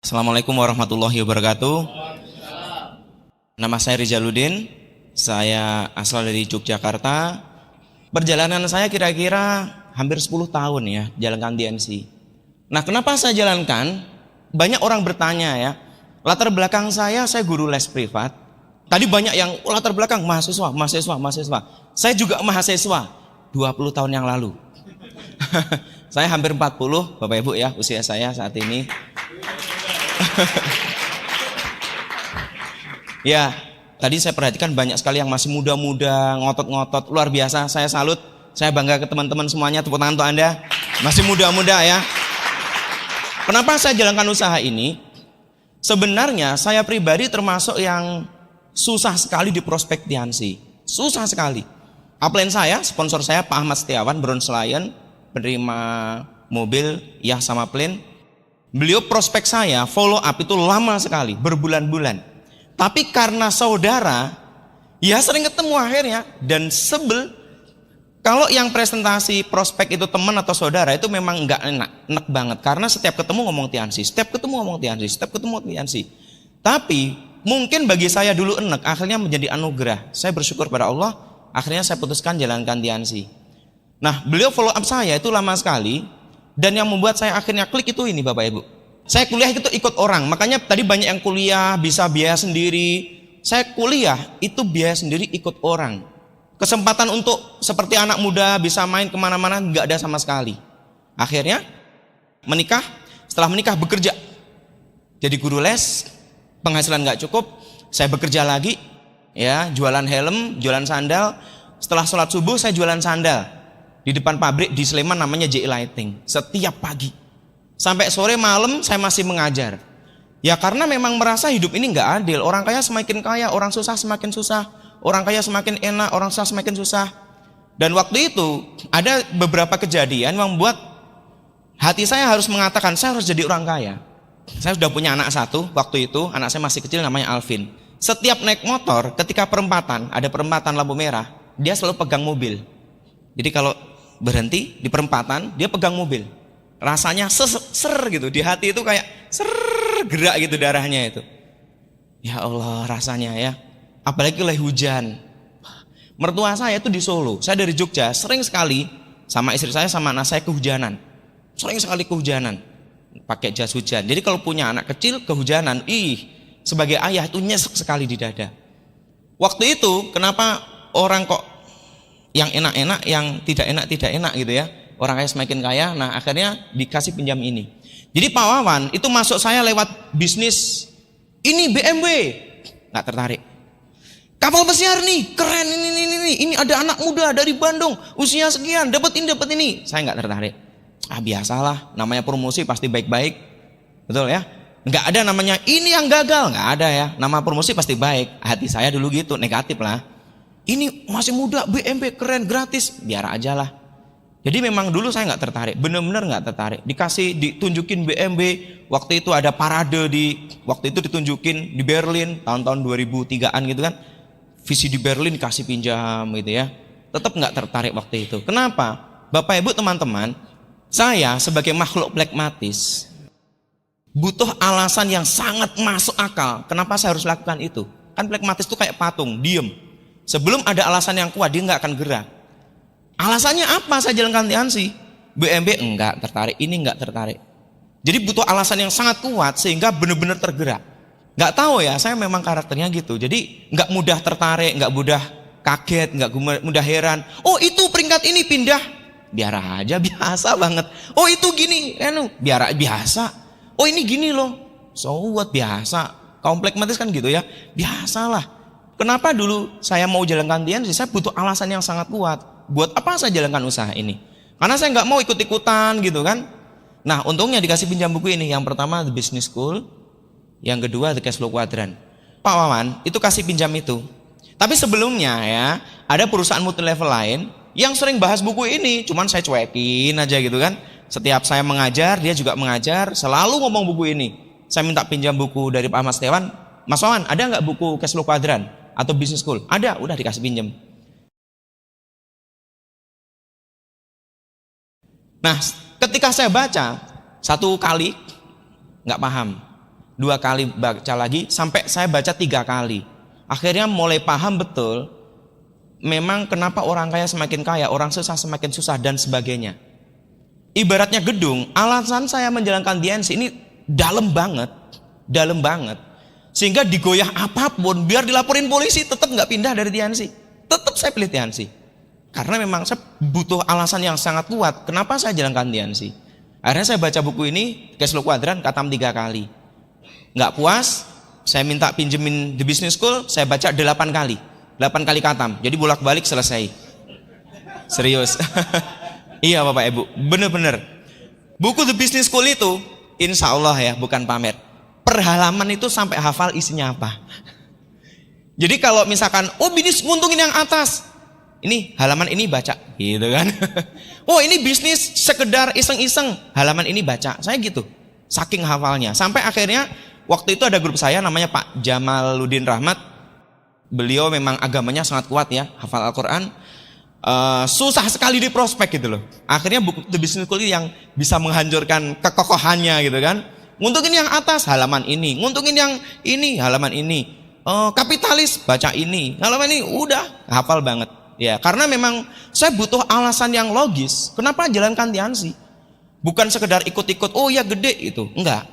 Assalamualaikum warahmatullahi wabarakatuh. Nama saya Rijaluddin. Saya asal dari Yogyakarta. Perjalanan saya kira-kira hampir 10 tahun ya jalankan DNC. Nah, kenapa saya jalankan? Banyak orang bertanya ya. Latar belakang saya guru les privat. Tadi banyak yang latar belakang mahasiswa. Saya juga mahasiswa 20 tahun yang lalu. Saya hampir 40, Bapak Ibu ya, usia saya saat ini. Ya, tadi saya perhatikan banyak sekali yang masih muda-muda, ngotot-ngotot, luar biasa. Saya salut, saya bangga ke teman-teman semuanya. Tepuk tangan untuk Anda, masih muda-muda ya. Kenapa saya jalankan usaha ini? Sebenarnya saya pribadi termasuk yang susah sekali di prospek DNC. Susah sekali. Upline saya, sponsor saya Pak Ahmad Setiawan, Bronze Lion, penerima mobil ya sama plane. Beliau prospek saya follow up itu lama sekali, berbulan-bulan. Tapi karena saudara, ya sering ketemu akhirnya dan sebel. Kalau yang presentasi prospek itu teman atau saudara itu memang nggak enak banget. Karena setiap ketemu ngomong TNC, setiap ketemu ngomong TNC. Tapi mungkin bagi saya dulu enak, akhirnya menjadi anugerah. Saya bersyukur pada Allah, akhirnya saya putuskan jalankan TNC. Nah, beliau follow up saya itu lama sekali. Dan yang membuat saya akhirnya klik itu ini Bapak Ibu. Saya kuliah itu ikut orang. Makanya tadi banyak yang kuliah bisa biaya sendiri. Saya kuliah itu biaya sendiri ikut orang. Kesempatan untuk seperti anak muda bisa main kemana-mana nggak ada sama sekali. Akhirnya menikah. Setelah menikah bekerja. Jadi guru les. Penghasilan nggak cukup. Saya bekerja lagi. Ya, jualan helm, jualan sandal. Setelah sholat subuh saya jualan sandal. Di depan pabrik di Sleman namanya J Lighting. Setiap pagi. Sampai sore malam saya masih mengajar. Ya karena memang merasa hidup ini nggak adil. Orang kaya semakin kaya, orang susah semakin susah. Orang kaya semakin enak, orang susah semakin susah. Dan waktu itu ada beberapa kejadian yang membuat hati saya harus mengatakan saya harus jadi orang kaya. Saya sudah punya anak satu waktu itu. Anak saya masih kecil namanya Alvin. Setiap naik motor ketika perempatan, ada perempatan lampu merah, dia selalu pegang mobil. Jadi kalau berhenti di perempatan, dia pegang mobil. Rasanya ser gitu di hati itu kayak gerak gitu darahnya itu. Ya Allah rasanya ya. Apalagi lagi hujan. Mertua saya itu di Solo. Saya dari Jogja, sering sekali sama istri saya sama anak saya kehujanan. Sering sekali kehujanan. Pakai jas hujan. Jadi kalau punya anak kecil kehujanan, sebagai ayah itu nyesek sekali di dada. Waktu itu kenapa orang kok yang enak-enak, yang tidak enak gitu ya. Orang kaya semakin kaya, nah akhirnya dikasih pinjam ini. Jadi Pak Wawan itu masuk saya lewat bisnis. Ini BMW, nggak tertarik. Kapal pesiar nih, keren ini ada anak muda dari Bandung, usia sekian, dapat ini. Saya nggak tertarik. Biasalah, namanya promosi pasti baik-baik, betul ya. Nggak ada namanya ini yang gagal, nggak ada ya. Nama promosi pasti baik. Hati saya dulu gitu, negatif lah. Ini masih muda, BMW keren, gratis, biar aja lah. Jadi memang dulu saya nggak tertarik, bener-bener nggak tertarik. Ditunjukin BMW, waktu itu ada parade waktu itu ditunjukin di Berlin, tahun-tahun 2003-an gitu kan. Visi di Berlin kasih pinjam gitu ya. Tetap nggak tertarik waktu itu. Kenapa? Bapak Ibu teman-teman, saya sebagai makhluk pragmatis, butuh alasan yang sangat masuk akal. Kenapa saya harus lakukan itu? Kan pragmatis itu kayak patung, diem. Sebelum ada alasan yang kuat, dia nggak akan gerak. Alasannya apa saya jalankan TNC? BMW enggak tertarik, ini enggak tertarik. Jadi butuh alasan yang sangat kuat sehingga benar-benar tergerak. Nggak tahu ya, saya memang karakternya gitu. Jadi nggak mudah tertarik, nggak mudah kaget, nggak mudah heran. Oh itu peringkat ini pindah, biar aja biasa banget. Oh itu gini, biar biasa. Oh ini gini loh, so what biasa. Kompleks matis kan gitu ya, biasalah. Kenapa dulu saya mau jalankan TNC? Saya butuh alasan yang sangat kuat. Buat apa saya jalankan usaha ini? Karena saya nggak mau ikut-ikutan gitu kan. Nah untungnya dikasih pinjam buku ini. Yang pertama The Business School, yang kedua The Cash Flow Quadrant. Pak Wawan itu kasih pinjam itu. Tapi sebelumnya ya ada perusahaan multi level lain yang sering bahas buku ini. Cuman saya cuekin aja gitu kan. Setiap saya mengajar, dia juga mengajar, selalu ngomong buku ini. Saya minta pinjam buku dari Pak Ahmad Setiawan. Mas Wawan ada nggak buku Cash Flow Quadrant atau Business School? Ada, udah dikasih pinjam. Nah, ketika saya baca satu kali nggak paham. 2 kali baca lagi, sampai saya baca 3 kali. Akhirnya mulai paham betul, memang kenapa orang kaya semakin kaya, orang susah semakin susah, dan sebagainya. Ibaratnya gedung, alasan saya menjalankan DNC ini dalam banget. Sehingga digoyah apapun, biar dilaporin polisi, tetap nggak pindah dari DNC. Tetap saya pilih DNC. Karena memang saya butuh alasan yang sangat kuat, kenapa saya jalankan DNC. Akhirnya saya baca buku ini, Cash Flow Quadrant, khatam 3 kali. Nggak puas, saya minta pinjemin The Business School, saya baca 8 kali. 8 kali khatam, jadi bolak-balik selesai. Serius. Iya Bapak Ibu, bener-bener. Buku The Business School itu, insya Allah ya, bukan pamer. Per halaman itu sampai hafal isinya apa. Jadi kalau misalkan, oh bisnis nguntungin yang atas, ini halaman ini baca, gitu kan. Oh ini bisnis sekedar iseng-iseng, halaman ini baca. Saya gitu, saking hafalnya. Sampai akhirnya, waktu itu ada grup saya namanya Pak Jamaluddin Rahmat. Beliau memang agamanya sangat kuat ya, hafal Al-Quran. Susah sekali di prospek gitu loh. Akhirnya buku The Business School yang bisa menghancurkan kekokohannya gitu kan. Nguntungin yang atas, halaman ini. Nguntungin yang ini, halaman ini. Kapitalis, baca ini. Halaman ini, udah hafal banget. Ya, karena memang saya butuh alasan yang logis. Kenapa jalankan DNC? Bukan sekedar ikut-ikut, oh ya gede itu. Enggak.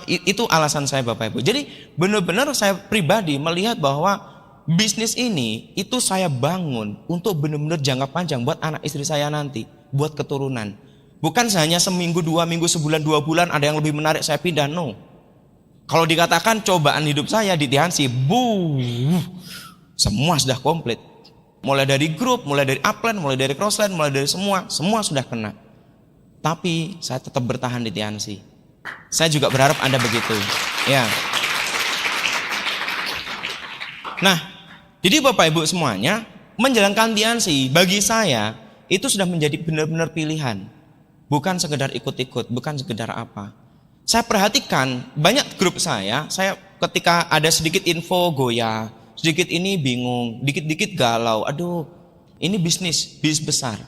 Itu alasan saya Bapak Ibu. Jadi benar-benar saya pribadi melihat bahwa bisnis ini itu saya bangun untuk benar-benar jangka panjang buat anak istri saya nanti, buat keturunan. Bukan hanya seminggu, 2 minggu, sebulan, 2 bulan ada yang lebih menarik saya pindah, no. Kalau dikatakan cobaan hidup saya di DNC, semua sudah komplit. Mulai dari grup, mulai dari upline, mulai dari crossline, mulai dari semua sudah kena. Tapi saya tetap bertahan di DNC. Saya juga berharap Anda begitu. Ya. Nah, jadi Bapak Ibu semuanya, menjalankan DNC bagi saya itu sudah menjadi benar-benar pilihan. Bukan sekedar ikut-ikut, bukan sekedar apa. Saya perhatikan banyak grup saya ketika ada sedikit info goyah, sedikit ini bingung, dikit-dikit galau. Aduh, ini bisnis besar.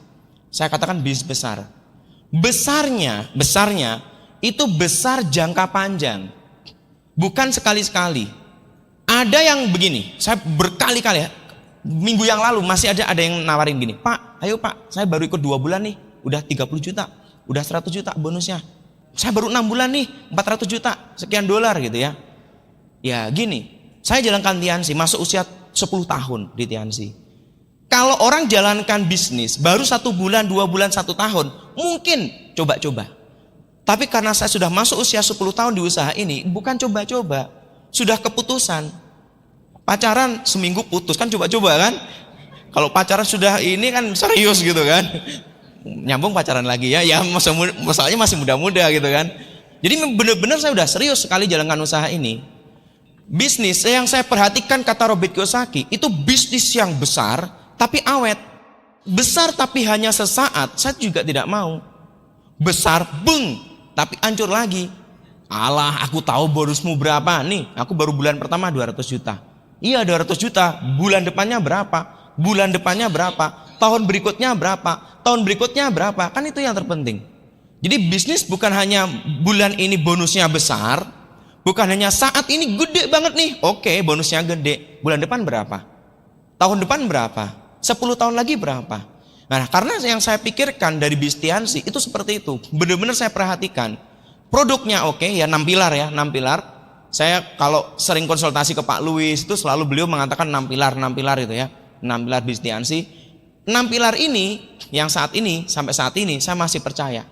Saya katakan bisnis besar. Besarnya itu besar jangka panjang. Bukan sekali-sekali. Ada yang begini, saya berkali-kali ya, minggu yang lalu masih ada yang nawarin gini, Pak, ayo Pak, saya baru ikut 2 bulan nih, udah 30 juta, udah 100 juta bonusnya. Saya baru 6 bulan nih, 400 juta, sekian dolar gitu ya. Ya gini, saya jalankan DNC, masuk usia 10 tahun di DNC. Kalau orang jalankan bisnis, baru 1 bulan, 2 bulan, 1 tahun, mungkin coba-coba. Tapi karena saya sudah masuk usia 10 tahun di usaha ini, bukan coba-coba, sudah keputusan. Pacaran seminggu putus, kan coba-coba kan. Kalau pacaran sudah ini kan serius gitu kan. Nyambung pacaran lagi ya, masalahnya masih muda-muda gitu kan. Jadi benar-benar saya udah serius sekali jalankan usaha ini. Bisnis yang saya perhatikan kata Robert Kiyosaki, itu bisnis yang besar tapi awet. Besar tapi hanya sesaat, saya juga tidak mau. Besar, tapi hancur lagi. Alah, aku tahu bonusmu berapa nih. Aku baru bulan pertama 200 juta. Iya 200 juta, bulan depannya berapa? Bulan depannya berapa? Tahun berikutnya berapa? Tahun berikutnya berapa? Kan itu yang terpenting. Jadi bisnis bukan hanya bulan ini bonusnya besar, bukan hanya saat ini gede banget nih. Oke, bonusnya gede. Bulan depan berapa? Tahun depan berapa? 10 tahun lagi berapa? Nah, karena yang saya pikirkan dari bisnis DNC itu seperti itu. Benar-benar saya perhatikan. Produknya oke, ya 6 pilar ya, 6 pilar. Saya kalau sering konsultasi ke Pak Louis itu selalu beliau mengatakan 6 pilar itu ya. 6 pilar bisnis DNC. 6 pilar ini yang saat ini sampai saat ini saya masih percaya.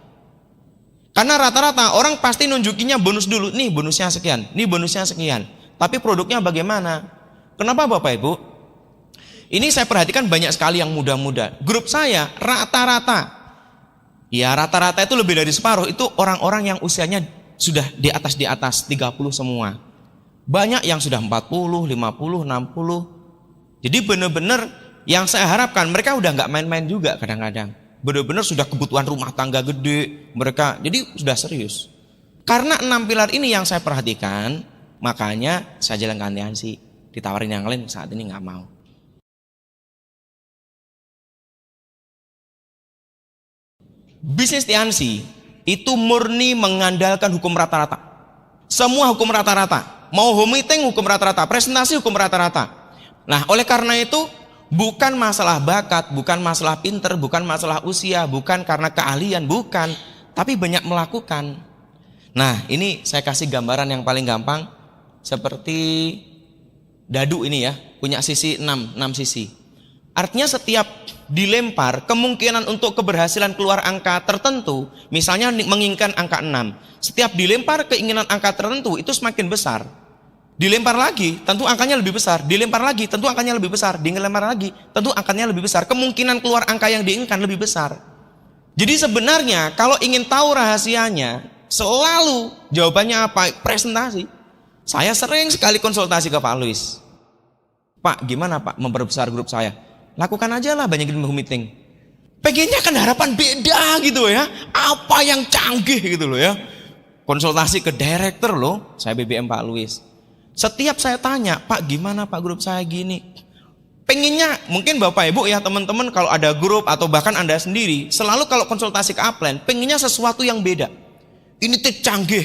Karena rata-rata orang pasti nunjukinya bonus dulu. Nih bonusnya sekian, nih bonusnya sekian. Tapi produknya bagaimana? Kenapa Bapak Ibu? Ini saya perhatikan banyak sekali yang muda-muda. Grup saya rata-rata, ya rata-rata itu lebih dari separuh itu orang-orang yang usianya sudah di atas 30 semua. Banyak yang sudah 40, 50, 60. Jadi benar-benar yang saya harapkan mereka udah nggak main-main juga kadang-kadang. Benar-benar sudah kebutuhan rumah tangga gede mereka. Jadi sudah serius. Karena 6 pilar ini yang saya perhatikan, makanya saya jalankan DNC. Ditawarin yang lain saat ini nggak mau. Bisnis DNC itu murni mengandalkan hukum rata-rata. Semua hukum rata-rata. Mau home meeting hukum rata-rata, presentasi hukum rata-rata. Nah, oleh karena itu bukan masalah bakat, bukan masalah pinter, bukan masalah usia, bukan karena keahlian, bukan, tapi banyak melakukan. Nah, ini saya kasih gambaran yang paling gampang, seperti dadu ini ya, punya sisi 6 sisi. Artinya setiap dilempar, kemungkinan untuk keberhasilan keluar angka tertentu, misalnya menginginkan angka 6, setiap dilempar keinginan angka tertentu itu semakin besar. Dilempar lagi, tentu angkanya lebih besar. Dilempar lagi, tentu angkanya lebih besar. Dilempar lagi, tentu angkanya lebih besar. Kemungkinan keluar angka yang diinginkan lebih besar. Jadi sebenarnya kalau ingin tahu rahasianya, selalu jawabannya apa? Presentasi. Saya sering sekali konsultasi ke Pak Luis. Pak, gimana Pak memperbesar grup saya? Lakukan aja lah banyakin meeting. Pengennya kan harapan beda gitu ya. Apa yang canggih gitu loh ya. Konsultasi ke director loh, saya BBM Pak Luis. Setiap saya tanya, Pak gimana Pak grup saya gini? Pengennya, mungkin Bapak Ibu ya teman-teman kalau ada grup atau bahkan Anda sendiri, selalu kalau konsultasi ke upline, pengennya sesuatu yang beda. Ini canggih,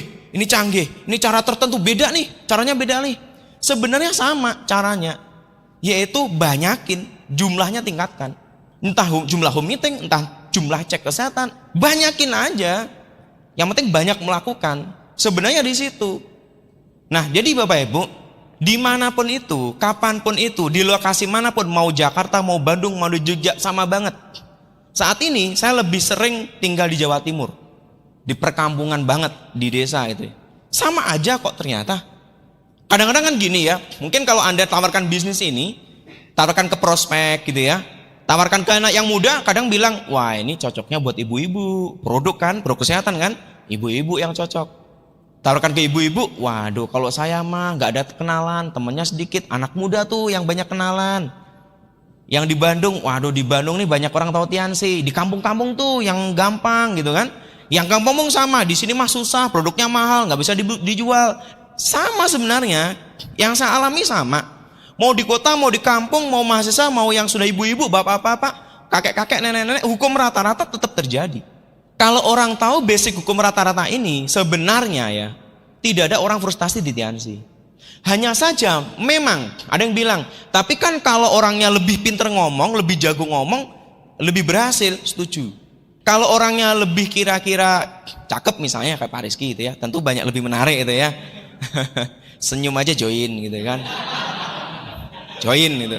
ini cara tertentu beda nih, caranya beda nih. Sebenarnya sama caranya, yaitu banyakin, jumlahnya tingkatkan. Entah jumlah home meeting, entah jumlah cek kesehatan, banyakin aja. Yang penting banyak melakukan. Sebenarnya di situ. Nah, jadi Bapak Ibu, dimanapun itu, kapanpun itu, di lokasi manapun, mau Jakarta, mau Bandung, mau di Jogja, sama banget. Saat ini saya lebih sering tinggal di Jawa Timur, di perkampungan banget, di desa itu. Sama aja kok ternyata. Kadang-kadang kan gini ya, mungkin kalau Anda tawarkan bisnis ini, tawarkan ke prospek gitu ya, tawarkan ke anak yang muda, kadang bilang, wah ini cocoknya buat ibu-ibu, produk kesehatan kan, ibu-ibu yang cocok. Tawarkan ke ibu-ibu, waduh kalau saya mah nggak ada kenalan, temennya sedikit, anak muda tuh yang banyak kenalan. Yang di Bandung, waduh di Bandung nih banyak orang tahu Tiansi, di kampung-kampung tuh yang gampang gitu kan. Yang kampung sama, di sini mah susah, produknya mahal, nggak bisa dijual. Sama sebenarnya, yang saya alami sama. Mau di kota, mau di kampung, mau mahasiswa, mau yang sudah ibu-ibu, bapak-bapak, kakek-kakek, nenek-nenek, hukum rata-rata tetap terjadi. Kalau orang tahu basic hukum rata-rata ini, sebenarnya ya, tidak ada orang frustasi di Tiansi. Hanya saja, memang ada yang bilang, tapi kan kalau orangnya lebih pinter ngomong, lebih jago ngomong, lebih berhasil, setuju. Kalau orangnya lebih kira-kira cakep misalnya kayak Pak Rizky gitu ya, tentu banyak lebih menarik gitu ya. Senyum aja join gitu kan. Join gitu.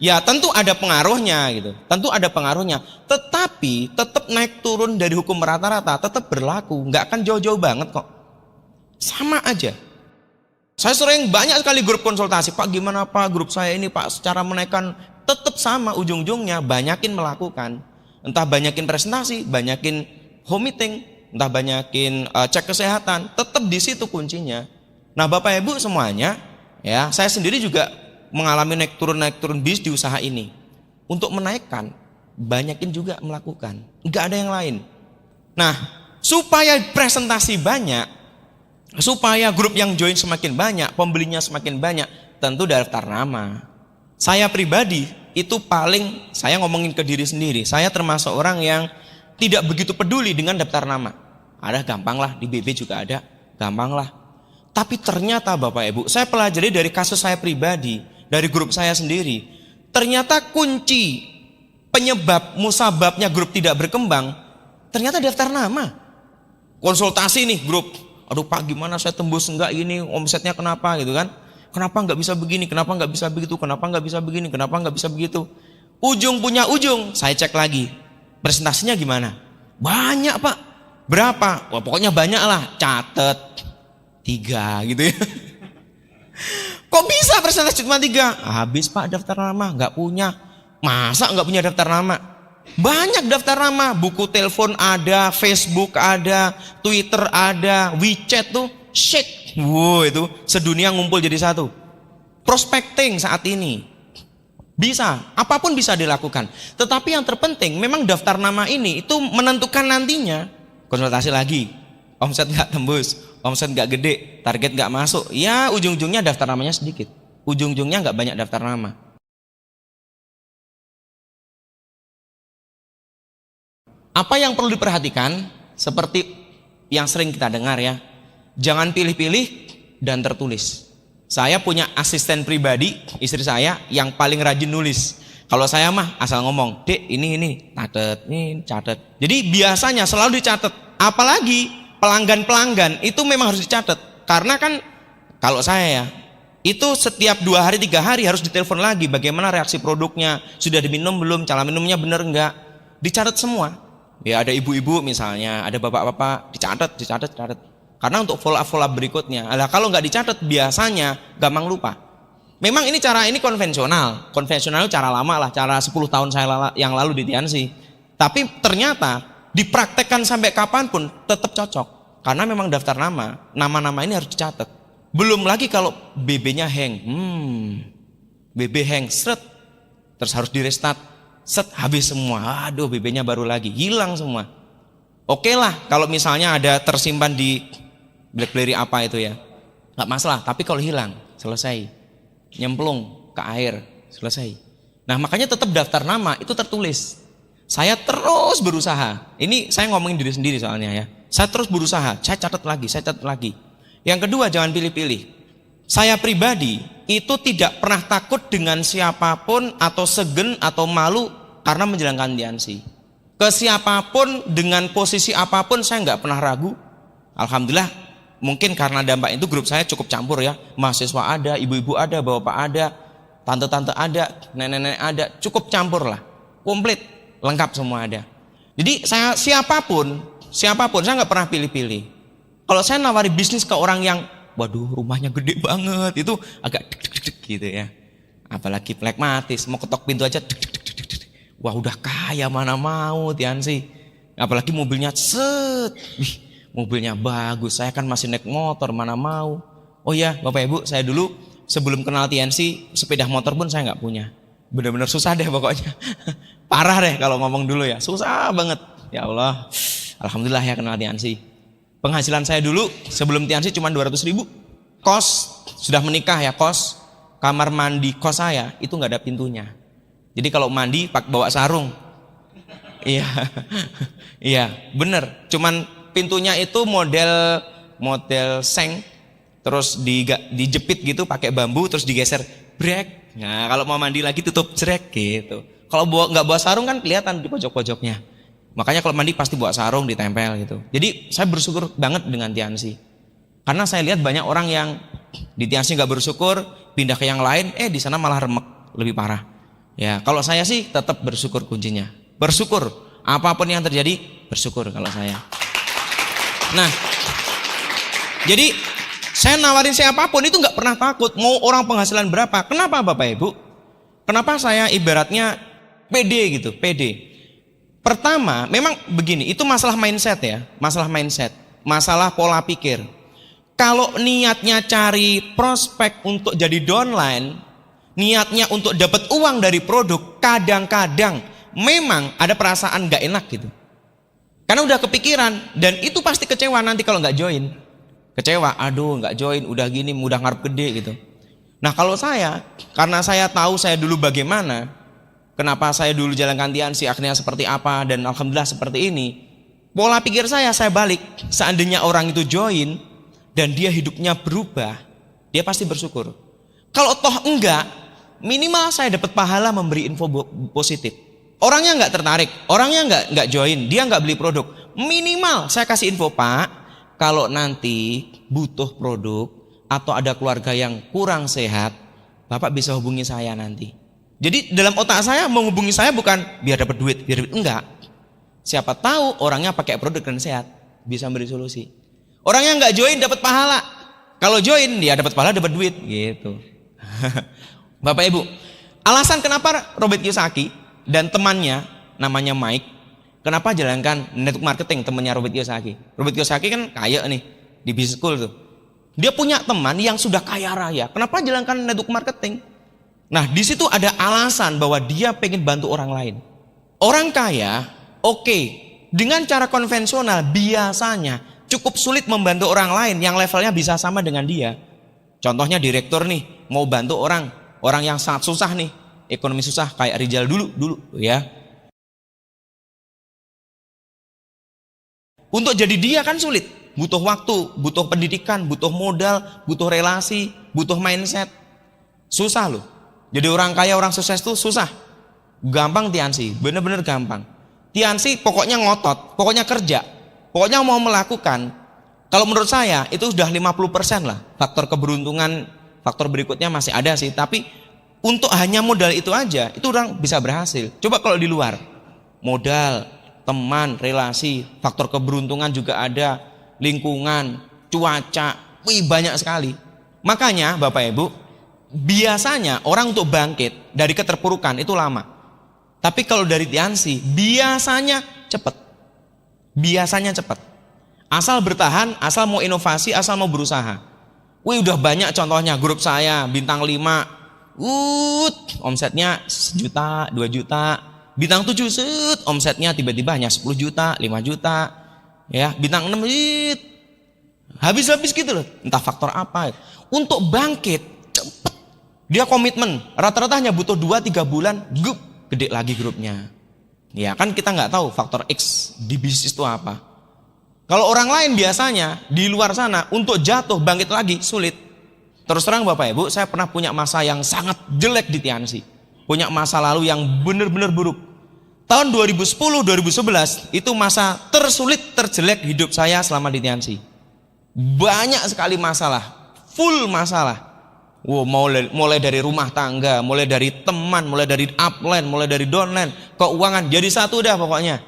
Ya tentu ada pengaruhnya gitu. Tentu ada pengaruhnya. Tetapi tetap naik turun dari hukum rata-rata tetap berlaku. Nggak akan jauh-jauh banget kok. Sama aja. Saya sering banyak sekali grup konsultasi. Pak gimana Pak grup saya ini Pak secara menaikkan. Tetap sama ujung-ujungnya banyakin melakukan. Entah banyakin presentasi, banyakin home meeting, entah banyakin cek kesehatan. Tetap di situ kuncinya. Nah Bapak Ibu semuanya, ya saya sendiri juga mengalami naik turun bis di usaha ini. Untuk menaikkan, banyakin juga melakukan. Enggak ada yang lain. Nah, supaya presentasi banyak, supaya grup yang join semakin banyak, pembelinya semakin banyak, tentu daftar nama. Saya pribadi, itu paling, saya ngomongin ke diri sendiri, saya termasuk orang yang tidak begitu peduli dengan daftar nama. Ada gampang lah, di BB juga ada, gampang lah. Tapi ternyata Bapak Ibu, saya pelajari dari kasus saya pribadi, dari grup saya sendiri, ternyata kunci penyebab musababnya grup tidak berkembang, ternyata daftar nama. Konsultasi nih grup, aduh Pak gimana saya tembus enggak ini, omsetnya kenapa gitu kan, kenapa nggak bisa begini, kenapa nggak bisa begitu, kenapa nggak bisa begini, kenapa nggak bisa begitu. Ujung punya ujung, saya cek lagi, presentasinya gimana? Banyak Pak, berapa? Wah pokoknya banyak lah, catet 3 gitu ya. Kok bisa presentasi cuma 3? Habis Pak daftar nama, nggak punya. Masa nggak punya daftar nama? Banyak daftar nama, buku telepon ada, Facebook ada, Twitter ada, WeChat tuh, shake. Wow itu sedunia ngumpul jadi satu. Prospecting saat ini bisa, apapun bisa dilakukan. Tetapi yang terpenting memang daftar nama ini itu menentukan nantinya. Konsultasi lagi, omset nggak tembus, omset nggak gede, target nggak masuk, ya ujung-ujungnya daftar namanya sedikit, ujung-ujungnya nggak banyak daftar nama. Apa yang perlu diperhatikan, seperti yang sering kita dengar ya, Jangan pilih-pilih dan tertulis. Saya punya asisten pribadi, istri saya yang paling rajin nulis. Kalau saya mah asal ngomong, Dek ini, catet. Jadi biasanya selalu dicatat. Apalagi pelanggan-pelanggan itu memang harus dicatat. Karena kan kalau saya ya, itu setiap 2 hari 3 hari harus ditelepon lagi. Bagaimana reaksi produknya, sudah diminum belum, cara minumnya benar enggak. Dicatat semua. Ya ada ibu-ibu misalnya, ada bapak-bapak, dicatat. Karena untuk follow up berikutnya. Nah, kalau nggak dicatat biasanya gampang lupa. Memang ini cara ini konvensional cara lama lah, cara 10 tahun yang lalu di Tiansi. Tapi ternyata dipraktekkan sampai kapanpun tetap cocok. Karena memang daftar nama ini harus dicatat. Belum lagi kalau BB-nya hang, BB hang, terus harus di restart, habis semua. Aduh, BB-nya baru lagi, hilang semua. Oke lah, kalau misalnya ada tersimpan di BlackBerry apa itu ya, nggak masalah. Tapi kalau hilang, selesai. Nyemplung ke air, selesai. Nah makanya tetap daftar nama itu tertulis. Saya terus berusaha. Ini saya ngomongin diri sendiri soalnya ya. Saya terus berusaha, saya catat lagi. Yang kedua, jangan pilih-pilih. Saya pribadi itu tidak pernah takut dengan siapapun atau segen atau malu karena menjalankan Tiansi. Ke siapapun dengan posisi apapun saya nggak pernah ragu. Alhamdulillah, mungkin karena dampak itu grup saya cukup campur ya. Mahasiswa ada, ibu-ibu ada, bapak ada, tante-tante ada, nenek-nenek ada, cukup campur lah. Komplit, lengkap semua ada. Jadi saya siapapun saya nggak pernah pilih-pilih. Kalau saya nawari bisnis ke orang yang, waduh rumahnya gede banget, itu agak deg-deg gitu ya. Apalagi flekmatis, mau ketok pintu aja deg-deg. Wah udah kaya mana mau Tiansi. Apalagi mobilnya mobilnya bagus, saya kan masih naik motor mana mau. Oh ya Bapak Ibu, saya dulu sebelum kenal Tiansi sepeda motor pun saya nggak punya. Benar-benar susah deh pokoknya. Parah deh kalau ngomong dulu ya, susah banget. Ya Allah, alhamdulillah ya kenal Tiansi. Penghasilan saya dulu sebelum Tiansi cuma 200.000. Kos, sudah menikah ya kos, kamar mandi kos saya itu nggak ada pintunya. Jadi kalau mandi bawa sarung. Iya, bener. Cuman pintunya itu model seng, terus dijepit gitu pakai bambu, terus digeser, brek. Nah kalau mau mandi lagi tutup jrek gitu. Kalau nggak bawa sarung kan kelihatan di pojok-pojoknya. Makanya kalau mandi pasti bawa sarung ditempel gitu. Jadi saya bersyukur banget dengan Tiansi. Karena saya lihat banyak orang yang di Tiansi nggak bersyukur, pindah ke yang lain, di sana malah remek, lebih parah. Ya kalau saya sih tetap bersyukur kuncinya. Bersyukur, apapun yang terjadi bersyukur kalau saya. Nah, jadi saya nawarin siapapun itu nggak pernah takut. Mau orang penghasilan berapa? Kenapa Bapak Ibu? Kenapa saya ibaratnya pede gitu, pede. Pertama, memang begini, itu masalah mindset ya, masalah pola pikir. Kalau niatnya cari prospek untuk jadi downline, niatnya untuk dapat uang dari produk, kadang-kadang memang ada perasaan nggak enak gitu. Karena udah kepikiran dan itu pasti kecewa nanti kalau nggak join. Kecewa, aduh nggak join, udah gini, udah ngarep gede gitu. Nah kalau saya, karena saya tahu saya dulu bagaimana, kenapa saya dulu jalankan Tiansi, akhirnya seperti apa, dan alhamdulillah seperti ini. Pola pikir saya balik, seandainya orang itu join dan dia hidupnya berubah, dia pasti bersyukur. Kalau toh enggak, minimal saya dapat pahala memberi info positif. Orangnya nggak tertarik, orangnya nggak join, dia nggak beli produk. Minimal saya kasih info, Pak, kalau nanti butuh produk atau ada keluarga yang kurang sehat, Bapak bisa hubungi saya nanti. Jadi dalam otak saya menghubungi saya bukan biar dapat duit, enggak. Siapa tahu orangnya pakai produk dan sehat, bisa beri solusi. Orangnya nggak join dapat pahala. Kalau join dia dapat pahala, dapat duit, gitu. Bapak Ibu, alasan kenapa Robert Kiyosaki dan temannya namanya Mike, kenapa jalankan network marketing temannya Robert Kiyosaki? Robert Kiyosaki kan kaya nih di business school tuh. Dia punya teman yang sudah kaya raya. Kenapa jalankan network marketing? Nah, di situ ada alasan bahwa dia pengen bantu orang lain. Orang kaya, oke, dengan cara konvensional biasanya cukup sulit membantu orang lain yang levelnya bisa sama dengan dia. Contohnya direktur nih, mau bantu orang yang sangat susah nih, ekonomi susah kayak Rizal dulu ya. Untuk jadi dia kan sulit. butuh waktu, butuh pendidikan, butuh modal, butuh relasi, butuh mindset. Susah loh. Jadi orang kaya, orang sukses tuh susah. Gampang Tiansi, bener-bener gampang. Tiansi pokoknya ngotot, pokoknya kerja, pokoknya mau melakukan. Kalau menurut saya itu sudah 50% lah. Faktor keberuntungan, faktor berikutnya masih ada sih. Tapi untuk hanya modal itu aja, itu orang bisa berhasil. Coba kalau di luar, modal, teman, relasi, faktor keberuntungan juga ada, lingkungan, cuaca, banyak sekali. Makanya Bapak Ibu, biasanya orang untuk bangkit dari keterpurukan itu lama. Tapi kalau dari Tiansi, biasanya cepat. Biasanya cepat. Asal bertahan, asal mau inovasi, asal mau berusaha. Udah banyak contohnya, grup saya, bintang 5, omsetnya 1 juta, 2 juta. Bintang 7, omsetnya tiba-tiba hanya 10 juta, 5 juta. Ya, bintang 6, habis-habis gitu loh. Entah faktor apa. Untuk bangkit, cepet. Dia komitmen, rata-rata hanya butuh 2-3 bulan, gede lagi grupnya. Ya kan kita nggak tahu faktor X di bisnis itu apa. Kalau orang lain biasanya di luar sana untuk jatuh bangkit lagi sulit. Terus terang Bapak Ibu, saya pernah punya masa yang sangat jelek di Tiansi. Punya masa lalu yang benar-benar buruk. Tahun 2010-2011 itu masa tersulit, terjelek hidup saya selama di Tiansi. Banyak sekali masalah, full masalah. Mulai dari rumah tangga, mulai dari teman, mulai dari upline, mulai dari downline, keuangan, jadi satu dah pokoknya.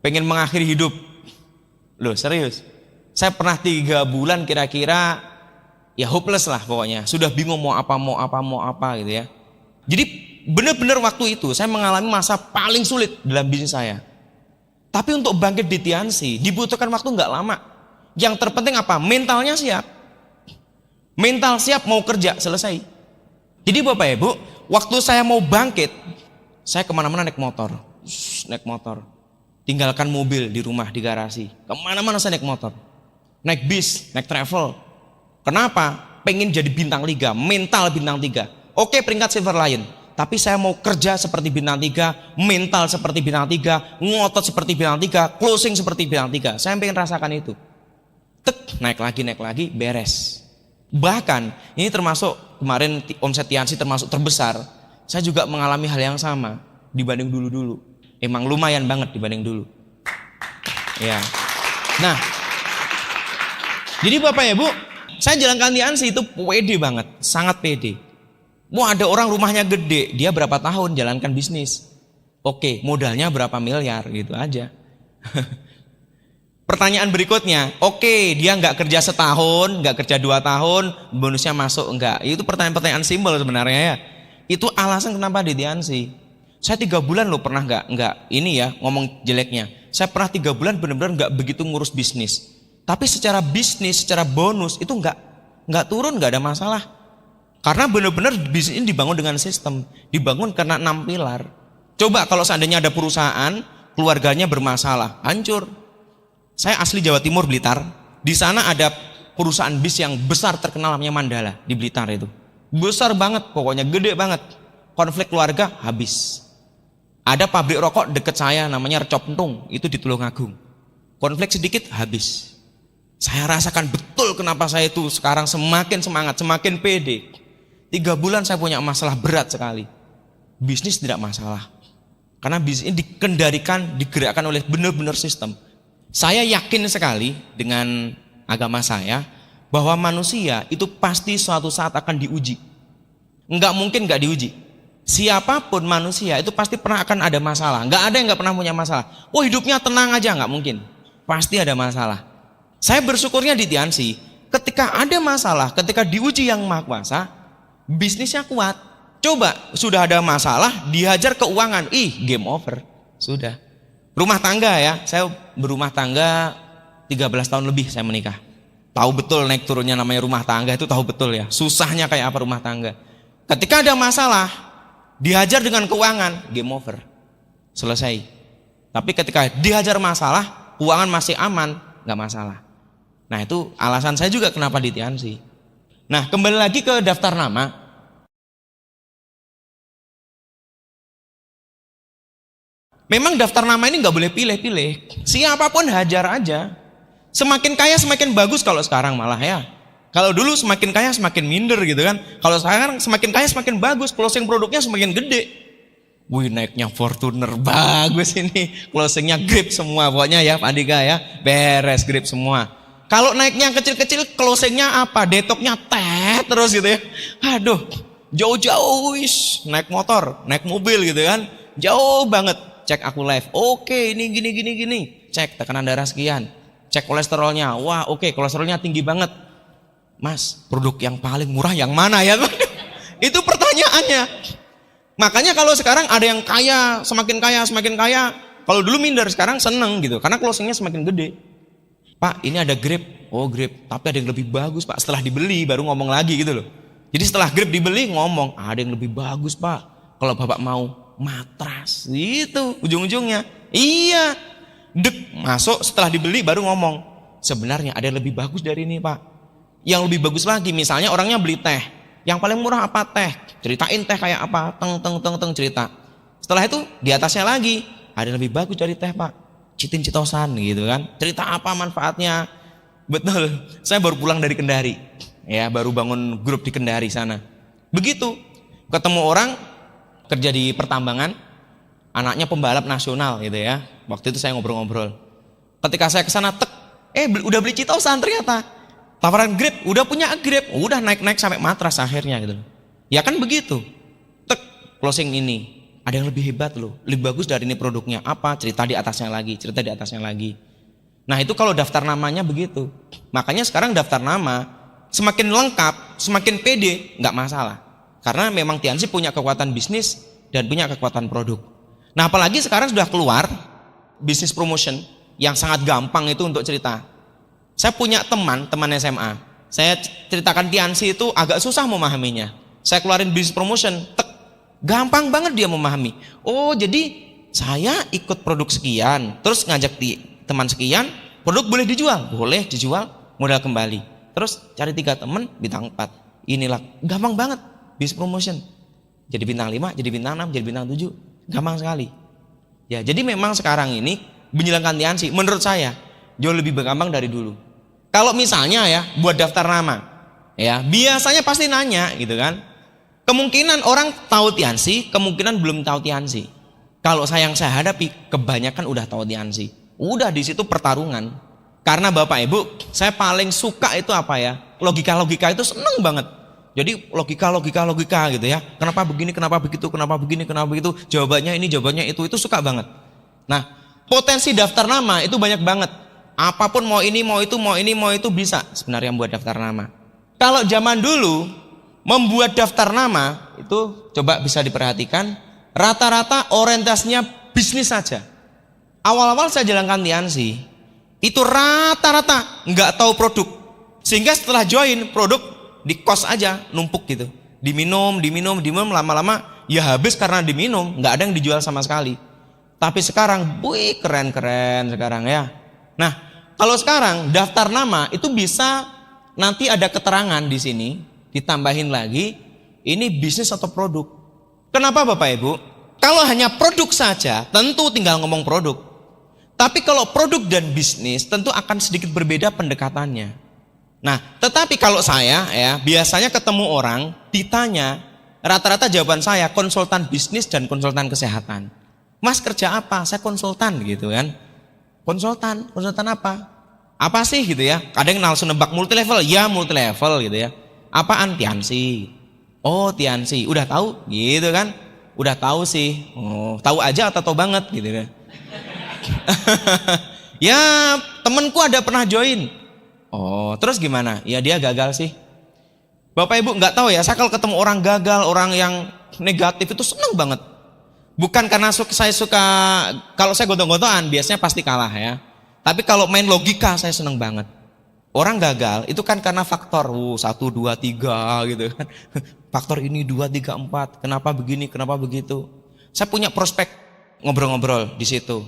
Pengen mengakhiri hidup. Loh serius, saya pernah 3 bulan kira-kira ya hopeless lah pokoknya. Sudah bingung mau apa gitu ya. Jadi benar-benar waktu itu saya mengalami masa paling sulit dalam bisnis saya. Tapi untuk bangkit di Tiansi dibutuhkan waktu nggak lama. Yang terpenting apa? Mentalnya siap. Mental siap mau kerja selesai. Jadi Bapak Ibu, waktu saya mau bangkit, saya kemana-mana naik motor. Tinggalkan mobil di rumah, di garasi. Kemana-mana saya naik motor. Naik bis, naik travel. Kenapa? Pengen jadi bintang liga, mental bintang 3. Oke peringkat silver lion. Tapi saya mau kerja seperti bintang 3, mental seperti bintang 3, ngotot seperti bintang 3, closing seperti bintang 3. Saya pengen rasakan itu. Naik lagi, beres. Bahkan ini termasuk kemarin omset Tiansi termasuk terbesar. Saya juga mengalami hal yang sama dibanding dulu-dulu. Emang lumayan banget dibanding dulu. Ya. Nah, jadi Bapak Ibu, saya jalankan Tiansi itu pede banget, sangat pede. Mau ada orang rumahnya gede, dia berapa tahun jalankan bisnis. Oke, modalnya berapa miliar gitu aja. Pertanyaan berikutnya, oke, dia nggak kerja setahun, nggak kerja 2 tahun, bonusnya masuk enggak? Itu pertanyaan-pertanyaan simpel sebenarnya ya. Itu alasan kenapa di Tiansi. Saya 3 bulan loh pernah nggak ini ya ngomong jeleknya. Saya pernah 3 bulan benar-benar nggak begitu ngurus bisnis. Tapi secara bisnis, secara bonus itu nggak turun, nggak ada masalah. Karena benar-benar bisnis ini dibangun dengan sistem, dibangun karena 6 pilar. Coba kalau seandainya ada perusahaan, keluarganya bermasalah, hancur. Saya asli Jawa Timur, Blitar. Di sana ada perusahaan bis yang besar terkenal namanya Mandala di Blitar itu. Besar banget, pokoknya gede banget. Konflik keluarga habis. Ada pabrik rokok deket saya namanya Recop Entung, itu di Tulungagung. Konflik sedikit habis. Saya rasakan betul kenapa saya itu sekarang semakin semangat, semakin pede. 3 bulan saya punya masalah berat sekali. Bisnis tidak masalah. Karena bisnis ini dikendalikan, digerakkan oleh benar-benar sistem. Saya yakin sekali dengan agama saya bahwa manusia itu pasti suatu saat akan diuji. Enggak mungkin enggak diuji. Siapapun manusia itu pasti pernah akan ada masalah. Enggak ada yang enggak pernah punya masalah. Oh hidupnya tenang aja, enggak mungkin. Pasti ada masalah. Saya bersyukurnya di Tiansi, ketika ada masalah, ketika diuji yang Maha Kuasa, bisnisnya kuat. Coba sudah ada masalah, dihajar keuangan, game over. Sudah. Rumah tangga ya, saya berumah tangga 13 tahun lebih saya menikah. Tahu betul naik turunnya namanya rumah tangga itu tahu betul ya. Susahnya kayak apa rumah tangga. Ketika ada masalah, dihajar dengan keuangan, game over. Selesai. Tapi ketika dihajar masalah, keuangan masih aman, nggak masalah. Nah itu alasan saya juga kenapa di Tiansi. Nah kembali lagi ke daftar nama. Memang daftar nama ini nggak boleh pilih-pilih. Siapapun hajar aja. Semakin kaya semakin bagus kalau sekarang malah ya. Kalau dulu semakin kaya semakin minder gitu kan. Kalau sekarang semakin kaya semakin bagus, closing produknya semakin gede. Wih, naiknya Fortuner bagus ini, closingnya grip semua pokoknya ya Pak Andika ya, beres grip semua. Kalau naiknya kecil-kecil, closingnya apa? Detoknya terus gitu ya. Aduh, jauh-jauh naik motor, naik mobil gitu kan, jauh banget. Cek aku live, oke ini gini. Cek tekanan darah sekian, cek kolesterolnya, wah oke kolesterolnya tinggi banget. Mas, produk yang paling murah yang mana ya? Itu pertanyaannya. Makanya kalau sekarang ada yang kaya, semakin kaya. Kalau dulu minder, sekarang seneng gitu. Karena closingnya semakin gede. Pak, ini ada grip. Oh grip, tapi ada yang lebih bagus Pak. Setelah dibeli baru ngomong lagi gitu loh. Jadi setelah grip dibeli ngomong, ada yang lebih bagus Pak. Kalau Bapak mau matras. Itu ujung-ujungnya. Iya. Dek, masuk setelah dibeli baru ngomong. Sebenarnya ada yang lebih bagus dari ini Pak. Yang lebih bagus lagi, misalnya orangnya beli teh. Yang paling murah apa teh? Ceritain teh kayak apa? Teng cerita. Setelah itu di atasnya lagi ada yang lebih bagus dari teh Pak. Citin citosan gitu kan. Cerita apa manfaatnya? Betul. Saya baru pulang dari Kendari. Ya, baru bangun grup di Kendari sana. Begitu. Ketemu orang kerja di pertambangan, anaknya pembalap nasional gitu ya. Waktu itu saya ngobrol-ngobrol. Ketika saya ke sana udah beli citosan ternyata. Tawaran grip, udah punya grip, udah naik sampai matras akhirnya gitu. Ya kan begitu. Closing ini, ada yang lebih hebat loh, lebih bagus dari ini produknya. Apa? Cerita di atasnya lagi. Nah itu kalau daftar namanya begitu. Makanya sekarang daftar nama semakin lengkap, semakin pede, nggak masalah. Karena memang Tiansi punya kekuatan bisnis dan punya kekuatan produk. Nah apalagi sekarang sudah keluar bisnis promotion yang sangat gampang itu untuk cerita. Saya punya teman SMA. Saya ceritakan Tiansi itu agak susah memahaminya. Saya keluarin bisnis promotion, gampang banget dia memahami. Oh, jadi saya ikut produk sekian, terus ngajak teman sekian, produk boleh dijual? Boleh dijual, modal kembali. Terus cari 3 teman, bintang 4. Inilah, gampang banget bisnis promotion. Jadi bintang 5, jadi bintang 6, jadi bintang 7. Gampang sekali. Ya, jadi memang sekarang ini menjalankan Tiansi menurut saya jauh lebih gampang dari dulu. Kalau misalnya ya buat daftar nama, ya biasanya pasti nanya gitu kan. Kemungkinan orang tahu Tiansi, kemungkinan belum tahu Tiansi. Kalau yang saya hadapi kebanyakan udah tahu Tiansi. Udah di situ pertarungan. Karena Bapak Ibu, saya paling suka itu apa ya? Logika itu seneng banget. Jadi logika gitu ya. Kenapa begini, kenapa begitu, kenapa begini, kenapa begitu. Jawabannya ini, jawabannya itu suka banget. Nah, potensi daftar nama itu banyak banget. Apapun mau ini, mau itu bisa sebenarnya membuat daftar nama. Kalau zaman dulu membuat daftar nama itu coba bisa diperhatikan rata-rata orientasinya bisnis saja. Awal-awal saya jalankan Tiansi itu rata-rata nggak tahu produk. Sehingga setelah join produk di kos aja numpuk gitu. Diminum lama-lama ya habis karena diminum, nggak ada yang dijual sama sekali. Tapi sekarang, wih keren sekarang ya. Nah, kalau sekarang daftar nama itu bisa nanti ada keterangan di sini, ditambahin lagi, ini bisnis atau produk. Kenapa Bapak Ibu? Kalau hanya produk saja, tentu tinggal ngomong produk. Tapi kalau produk dan bisnis, tentu akan sedikit berbeda pendekatannya. Nah, tetapi kalau saya ya, biasanya ketemu orang, ditanya, rata-rata jawaban saya konsultan bisnis dan konsultan kesehatan. Mas kerja apa? Saya konsultan gitu kan. Konsultan apa? Apa sih gitu ya? Kadang langsung nebak multi level, ya multi level gitu ya. Apaan? Tiansi. Oh Tiansi, udah tahu gitu kan? Udah tahu sih. Oh, tahu aja atau tahu banget gitu kan? Ya temenku ada pernah join. Oh terus gimana? Ya dia gagal sih. Bapak Ibu nggak tahu ya. Saya kalau ketemu orang gagal, orang yang negatif itu seneng banget. Bukan karena saya suka, kalau saya gontok-gontokan biasanya pasti kalah ya. Tapi kalau main logika saya seneng banget. Orang gagal itu kan karena faktor 1, 2, 3 gitu kan. Faktor ini 2, 3, 4. Kenapa begini, kenapa begitu. Saya punya prospek ngobrol-ngobrol di situ.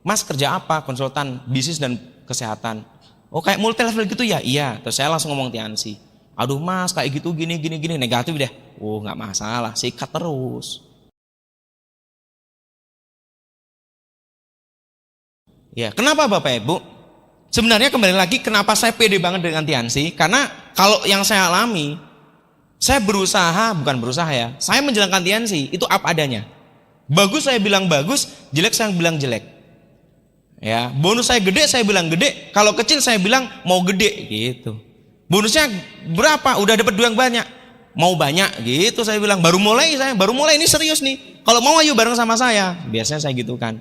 Mas kerja apa? Konsultan bisnis dan kesehatan. Oh kayak multi level gitu ya? Iya. Terus saya langsung ngomong Tiansi. Aduh mas kayak gitu gini negatif deh. Oh nggak masalah, sikat terus. Ya, kenapa Bapak Ibu? Sebenarnya kembali lagi kenapa saya pede banget dengan Tiansi, karena kalau yang saya alami, saya bukan berusaha ya, saya menjalankan Tiansi itu apa adanya. Bagus saya bilang bagus, jelek saya bilang jelek. Ya, bonus saya gede saya bilang gede, kalau kecil saya bilang mau gede gitu. Bonusnya berapa? Udah dapat duit yang banyak. Mau banyak gitu saya bilang. Baru mulai ini serius nih. Kalau mau ayo bareng sama saya. Biasanya saya gitu kan.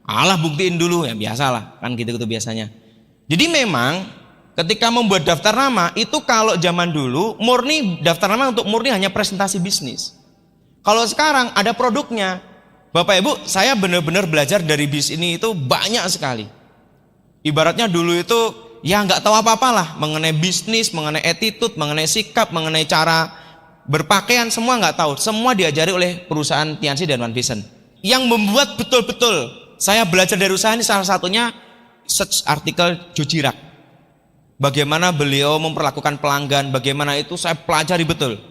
Alah buktiin dulu ya, biasalah kan gitu-gitu biasanya. Jadi memang ketika membuat daftar nama itu kalau zaman dulu murni daftar nama untuk murni hanya presentasi bisnis. Kalau sekarang ada produknya. Bapak Ibu, saya benar-benar belajar dari bis ini itu banyak sekali. Ibaratnya dulu itu ya nggak tahu apa-apa lah mengenai bisnis, mengenai attitude, mengenai sikap, mengenai cara berpakaian, semua nggak tahu. Semua diajari oleh perusahaan Tiansi dan One Vision. Yang membuat betul-betul saya belajar dari usaha ini salah satunya search artikel Joe Chirac. Bagaimana beliau memperlakukan pelanggan, bagaimana itu saya pelajari betul.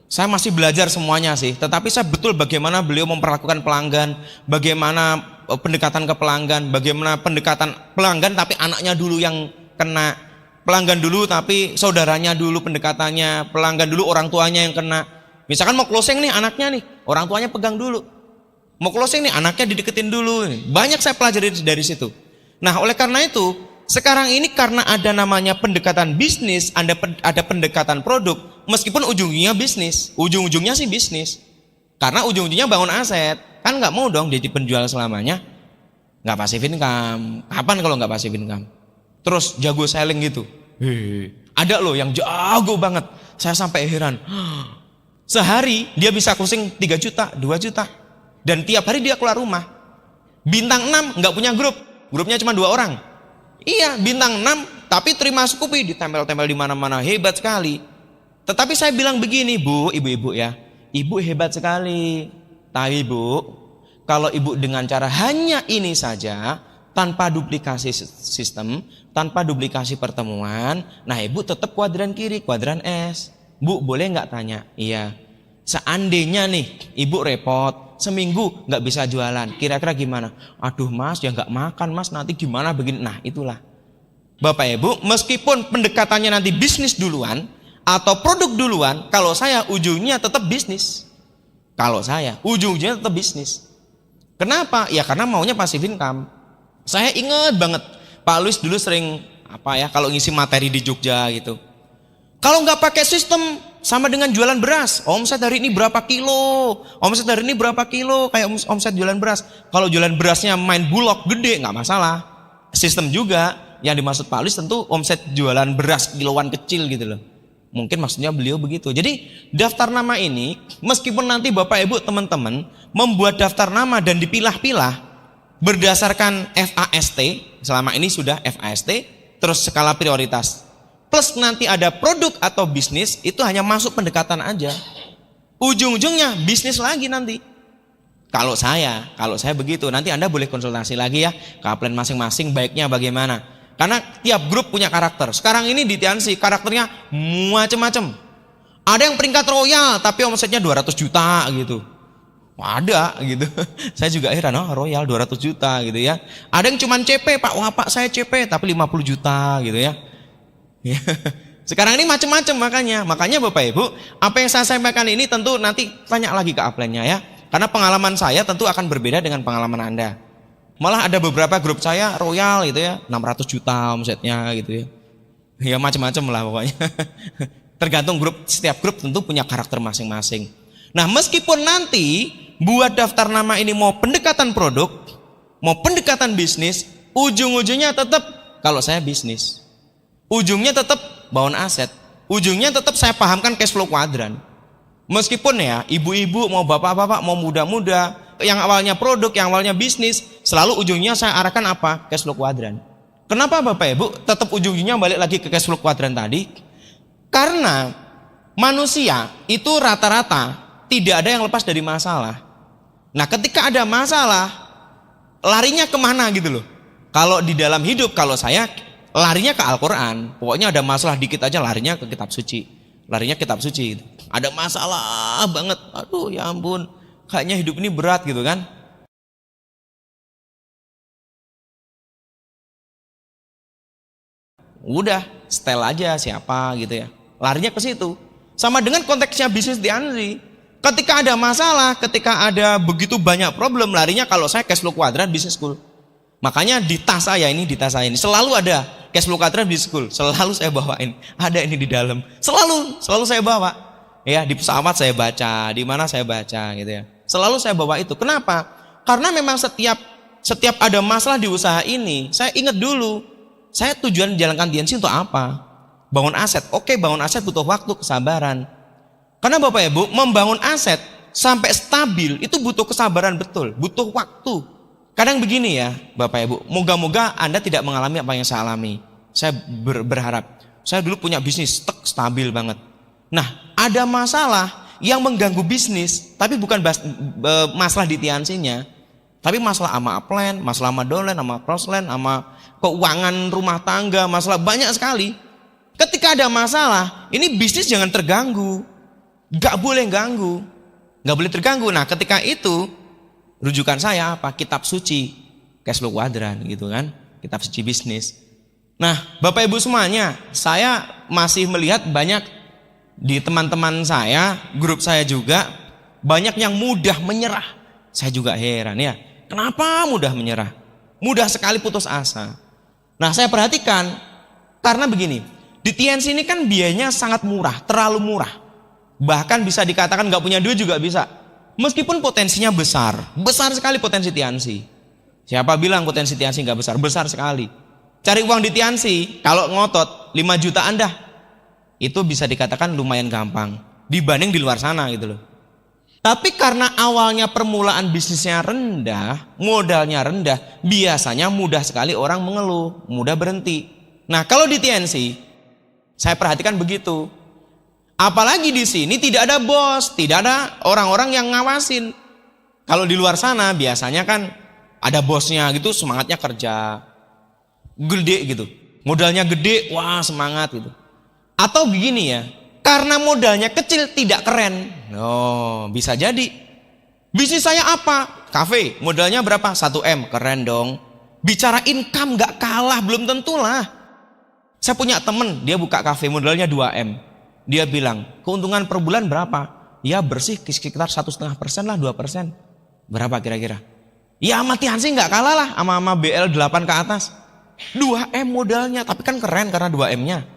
Saya masih belajar semuanya sih, tetapi saya betul bagaimana beliau memperlakukan pelanggan, bagaimana pendekatan ke pelanggan, bagaimana pendekatan pelanggan tapi anaknya dulu yang kena, pelanggan dulu tapi saudaranya dulu pendekatannya, pelanggan dulu orang tuanya yang kena. Misalkan mau closing nih anaknya nih, orang tuanya pegang dulu. Mau closing nih anaknya dideketin dulu. Banyak saya pelajari dari situ. Nah, oleh karena itu, sekarang ini karena ada namanya pendekatan bisnis, ada pendekatan produk, meskipun ujungnya bisnis, ujung-ujungnya sih bisnis. Karena ujung-ujungnya bangun aset, kan nggak mau dong jadi penjual selamanya, nggak passive income. Kapan kalau nggak passive income? Terus jago selling gitu. Ada loh yang jago banget. Saya sampai heran. Sehari dia bisa closing 3 juta, 2 juta. Dan tiap hari dia keluar rumah. Bintang 6 nggak punya grup, grupnya cuma 2 orang. Iya, bintang 6 tapi terima Scoopy ditempel-tempel di mana-mana, hebat sekali. Tetapi saya bilang begini, Bu, ibu-ibu ya. Ibu hebat sekali. Tapi Bu, kalau Ibu dengan cara hanya ini saja, tanpa duplikasi sistem, tanpa duplikasi pertemuan, nah Ibu tetap kuadran kiri, kuadran S. Bu, boleh nggak tanya? Iya. Seandainya nih, Ibu repot, seminggu nggak bisa jualan, kira-kira gimana? Aduh Mas, ya nggak makan Mas, nanti gimana begini? Nah itulah. Bapak Ibu, meskipun pendekatannya nanti bisnis duluan, atau produk duluan, kalau saya ujungnya tetap bisnis. Kalau saya ujungnya tetap bisnis. Kenapa? Ya karena maunya passive income. Saya ingat banget Pak Luis dulu sering kalau ngisi materi di Jogja gitu. Kalau nggak pakai sistem sama dengan jualan beras. Omset hari ini berapa kilo? Omset hari ini berapa kilo? Kayak omset jualan beras. Kalau jualan berasnya main bulog gede nggak masalah. Sistem juga yang dimaksud Pak Luis tentu omset jualan beras kiloan kecil gitu loh. Mungkin maksudnya beliau begitu. Jadi daftar nama ini meskipun nanti Bapak Ibu teman-teman membuat daftar nama dan dipilah-pilah berdasarkan FAST, selama ini sudah FAST, terus skala prioritas. Plus nanti ada produk atau bisnis, itu hanya masuk pendekatan aja. Ujung-ujungnya bisnis lagi nanti. Kalau saya begitu, nanti Anda boleh konsultasi lagi ya ke upline masing-masing baiknya bagaimana. Karena tiap grup punya karakter. Sekarang ini di Tiansi karakternya macam-macam. Ada yang peringkat royal tapi omsetnya 200 juta gitu. Ada gitu. Saya juga heran, royal 200 juta gitu ya. Ada yang cuman CP, Pak. Wah Pak saya CP tapi 50 juta gitu ya. Sekarang ini macam-macam makanya Bapak Ibu, apa yang saya sampaikan ini tentu nanti tanya lagi ke upline-nya ya. Karena pengalaman saya tentu akan berbeda dengan pengalaman Anda. Malah ada beberapa grup saya royal gitu ya, 600 juta omsetnya gitu ya. Ya macam-macam lah pokoknya. Tergantung grup, setiap grup tentu punya karakter masing-masing. Nah meskipun nanti buat daftar nama ini mau pendekatan produk, mau pendekatan bisnis, ujung-ujungnya tetap kalau saya bisnis. Ujungnya tetap bangun aset. Ujungnya tetap saya pahamkan cash flow kuadran. Meskipun ya ibu-ibu mau bapak-bapak mau muda-muda, yang awalnya produk, yang awalnya bisnis, selalu ujungnya saya arahkan apa? Cash flow kuadran. Kenapa Bapak Ibu tetap ujungnya balik lagi ke cash flow kuadran tadi? Karena manusia itu rata-rata tidak ada yang lepas dari masalah. Nah ketika ada masalah, larinya kemana gitu loh. Kalau di dalam hidup, kalau saya larinya ke Al-Quran. Pokoknya ada masalah dikit aja larinya ke kitab suci. Larinya kitab suci. Ada masalah banget, aduh ya ampun, kayaknya hidup ini berat gitu kan. Udah, setel aja siapa gitu ya. Larinya ke situ. Sama dengan konteksnya bisnis Tiansi. Ketika ada masalah, ketika ada begitu banyak problem, larinya kalau saya cash flow kuadrat business school. Makanya di tas saya ini selalu ada cash flow kuadrat business school. Selalu saya bawain. Ada ini di dalam. Selalu saya bawa. Ya, di pesawat saya baca, di mana saya baca gitu ya. Selalu saya bawa itu. Kenapa? Karena memang setiap ada masalah di usaha ini, saya ingat dulu, saya tujuan menjalankan Tiansi untuk apa? Bangun aset. Oke, bangun aset butuh waktu, kesabaran. Karena Bapak Ibu, membangun aset sampai stabil itu butuh kesabaran betul, butuh waktu. Kadang begini ya, Bapak Ibu, moga-moga Anda tidak mengalami apa yang saya alami. Saya berharap, saya dulu punya bisnis stabil banget. Nah, ada masalah yang mengganggu bisnis, tapi bukan masalah di Tiansinya, tapi masalah sama upline, masalah sama downline, sama crossline, sama keuangan rumah tangga, masalah banyak sekali. Ketika ada masalah, ini bisnis jangan terganggu. Gak boleh ganggu, gak boleh terganggu. Nah, ketika itu rujukan saya apa? Kitab suci cash flow kuadran gitu kan, kitab suci bisnis. Nah, Bapak Ibu semuanya, saya masih melihat banyak di teman-teman saya, grup saya juga banyak yang mudah menyerah. Saya juga heran ya, kenapa mudah menyerah? Mudah sekali putus asa. Nah, saya perhatikan karena begini, di Tiansi ini kan biayanya sangat murah, terlalu murah. Bahkan bisa dikatakan gak punya duit juga bisa. Meskipun potensinya besar sekali potensi Tiansi. Siapa bilang potensi Tiansi gak besar? Besar sekali. Cari uang di Tiansi, kalau ngotot 5 juta Anda, itu bisa dikatakan lumayan gampang dibanding di luar sana gitu loh. Tapi karena awalnya permulaan bisnisnya rendah, modalnya rendah, biasanya mudah sekali orang mengeluh, mudah berhenti. Nah, kalau di Tiansi, saya perhatikan begitu. Apalagi di sini tidak ada bos, tidak ada orang-orang yang ngawasin. Kalau di luar sana biasanya kan ada bosnya gitu, semangatnya kerja. Gede gitu. Modalnya gede, wah semangat gitu. Atau begini ya, karena modalnya kecil tidak keren. Oh, bisa jadi. Bisnis saya apa? Kafe, modalnya berapa? 1M, keren dong. Bicara income gak kalah, belum tentulah. Saya punya temen, dia buka kafe, modalnya 2M. Dia bilang, keuntungan per bulan berapa? Ya bersih sekitar 1,5% lah, 2%. Berapa kira-kira? Ya sama Tiansi nggak kalah lah, sama BL 8 ke atas. 2M modalnya, tapi kan keren karena 2M-nya.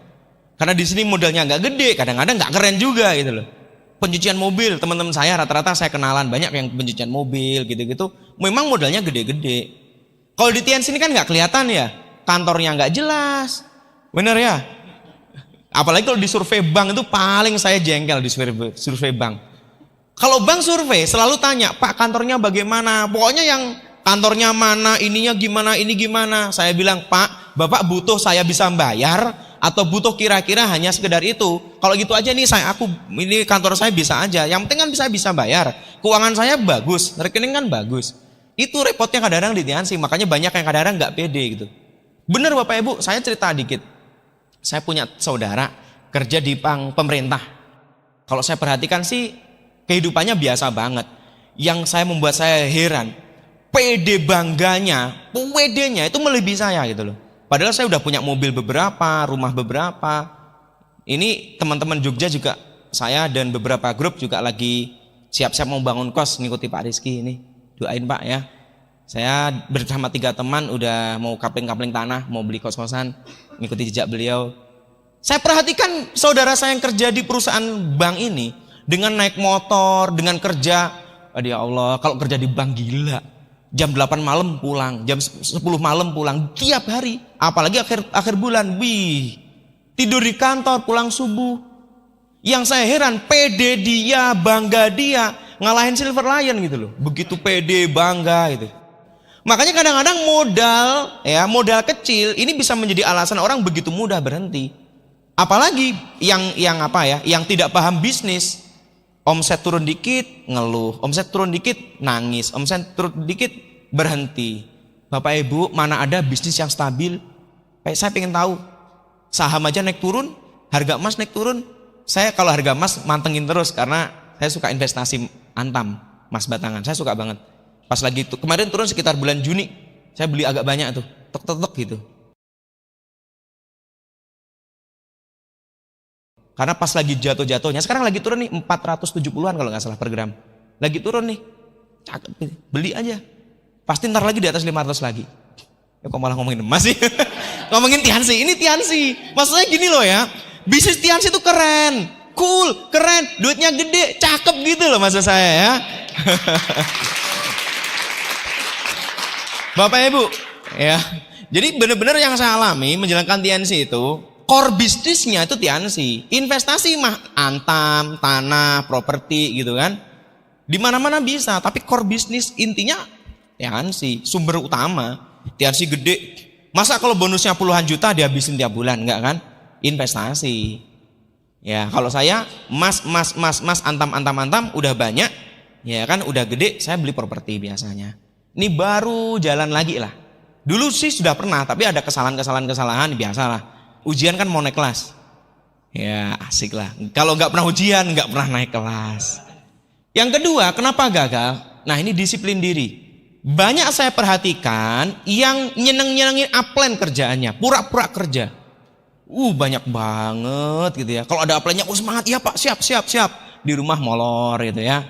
Karena di sini modalnya nggak gede, kadang-kadang nggak keren juga gitu loh. Pencucian mobil, teman-teman saya rata-rata saya kenalan banyak yang pencucian mobil gitu-gitu. Memang modalnya gede-gede. Kalau di Tiansi ini kan nggak kelihatan ya, kantornya nggak jelas, bener ya? Apalagi kalau di survei bank itu paling saya jengkel di survei bank. Kalau bank survei selalu tanya, Pak kantornya bagaimana? Pokoknya yang kantornya mana, ininya gimana, ini gimana. Saya bilang, Pak, Bapak butuh saya bisa bayar atau butuh kira-kira hanya sekedar itu? Kalau gitu aja nih ini kantor saya bisa aja. Yang penting kan bisa bayar. Keuangan saya bagus, rekening kan bagus. Itu repotnya kadang-kadang di Tiansi, makanya banyak yang kadang-kadang nggak pede gitu. Bener Bapak Ibu, saya cerita dikit. Saya punya saudara kerja di bank pemerintah. Kalau saya perhatikan sih kehidupannya biasa banget. Yang membuat saya heran, PD bangganya, PD-nya itu melebihi saya gitu loh. Padahal saya udah punya mobil beberapa, rumah beberapa. Ini teman-teman Jogja juga, saya dan beberapa grup juga lagi siap-siap mau bangun kos ngikuti Pak Rizky ini. Doain Pak ya. Saya bersama 3 teman udah mau kapling-kapling tanah, mau beli kos-kosan, ngikuti jejak beliau. Saya perhatikan saudara saya yang kerja di perusahaan bank ini, dengan naik motor, dengan kerja, ya Allah, kalau kerja di bank gila. Jam 8 malam pulang, jam 10 malam pulang, tiap hari. Apalagi akhir bulan, wih, tidur di kantor, pulang subuh. Yang saya heran, pede dia, bangga dia, ngalahin Silver Lion gitu loh. Begitu pede, bangga gitu. Makanya kadang-kadang modal kecil ini bisa menjadi alasan orang begitu mudah berhenti. Apalagi yang tidak paham bisnis, omset turun dikit ngeluh, omset turun dikit nangis, omset turun dikit berhenti. Bapak Ibu, mana ada bisnis yang stabil? Saya pengen tahu. Saham aja naik turun, harga emas naik turun. Saya kalau harga emas mantengin terus karena saya suka investasi Antam, emas batangan. Saya suka banget. Pas lagi itu kemarin turun sekitar bulan Juni, saya beli agak banyak tuh, tek gitu. Karena pas lagi jatuh-jatuhnya, sekarang lagi turun nih 470-an kalau nggak salah per gram. Lagi turun nih. Cakep, beli aja. Pasti ntar lagi di atas 500 lagi. Ya kok malah ngomongin emas sih? Ngomongin Tiansi, ini Tiansi. Maksudnya gini loh ya, bisnis Tiansi itu keren, cool, keren, duitnya gede, cakep gitu loh maksud saya ya. Bapak Ibu, ya. Jadi benar-benar yang saya alami menjalankan Tiansi itu, core bisnisnya itu Tiansi. Investasi mah Antam, tanah, properti gitu kan. Di mana-mana bisa, tapi core bisnis intinya Tiansi, sumber utama. Tiansi gede. Masa kalau bonusnya puluhan juta dihabisin tiap bulan, enggak kan? Investasi. Ya, kalau saya mas antam udah banyak, ya kan udah gede, saya beli properti biasanya. Ini baru jalan lagi lah. Dulu sih sudah pernah, tapi ada kesalahan biasalah. Ujian kan mau naik kelas. Ya, asik lah. Kalau nggak pernah ujian, nggak pernah naik kelas. Yang kedua, kenapa gagal? Nah, ini disiplin diri. Banyak saya perhatikan yang nyenengin upline kerjaannya, pura-pura kerja. Banyak banget gitu ya. Kalau ada upline-nya, semangat, iya Pak, siap. Di rumah molor gitu ya.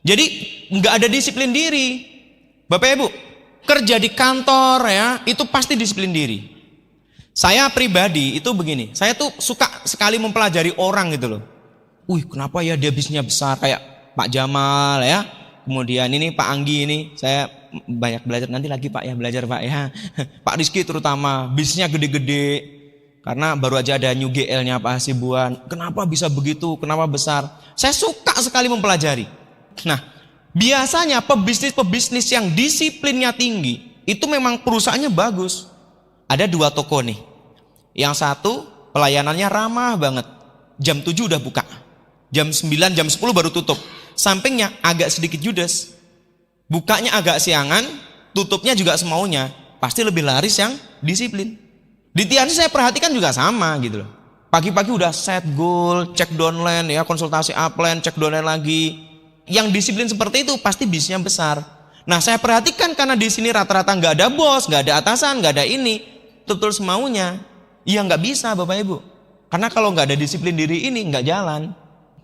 Jadi nggak ada disiplin diri. Bapak Ibu, kerja di kantor ya, itu pasti disiplin diri. Saya pribadi itu begini, saya tuh suka sekali mempelajari orang gitu loh. Kenapa ya dia bisnisnya besar kayak Pak Jamal ya. Kemudian ini Pak Anggi ini, saya banyak belajar, nanti lagi Pak ya, belajar Pak ya. Pak Rizky terutama, bisnisnya gede-gede. Karena baru aja ada New GL-nya Pak Hasibuan. Kenapa bisa begitu? Kenapa besar? Saya suka sekali mempelajari. Nah, biasanya pebisnis yang disiplinnya tinggi, itu memang perusahaannya bagus. Ada 2 toko nih. Yang satu pelayanannya ramah banget. Jam 7 udah buka. Jam 9, jam 10 baru tutup. Sampingnya agak sedikit judes. Bukanya agak siangan, tutupnya juga semaunya. Pasti lebih laris yang disiplin. Di Tiansi saya perhatikan juga sama gitu loh. Pagi-pagi udah set goal, cek downline ya, konsultasi upline, cek downline lagi. Yang disiplin seperti itu pasti bisnisnya besar. Nah, saya perhatikan karena di sini rata-rata nggak ada bos, nggak ada atasan, nggak ada ini, betul semaunya. Iya nggak bisa Bapak Ibu. Karena kalau nggak ada disiplin diri ini nggak jalan.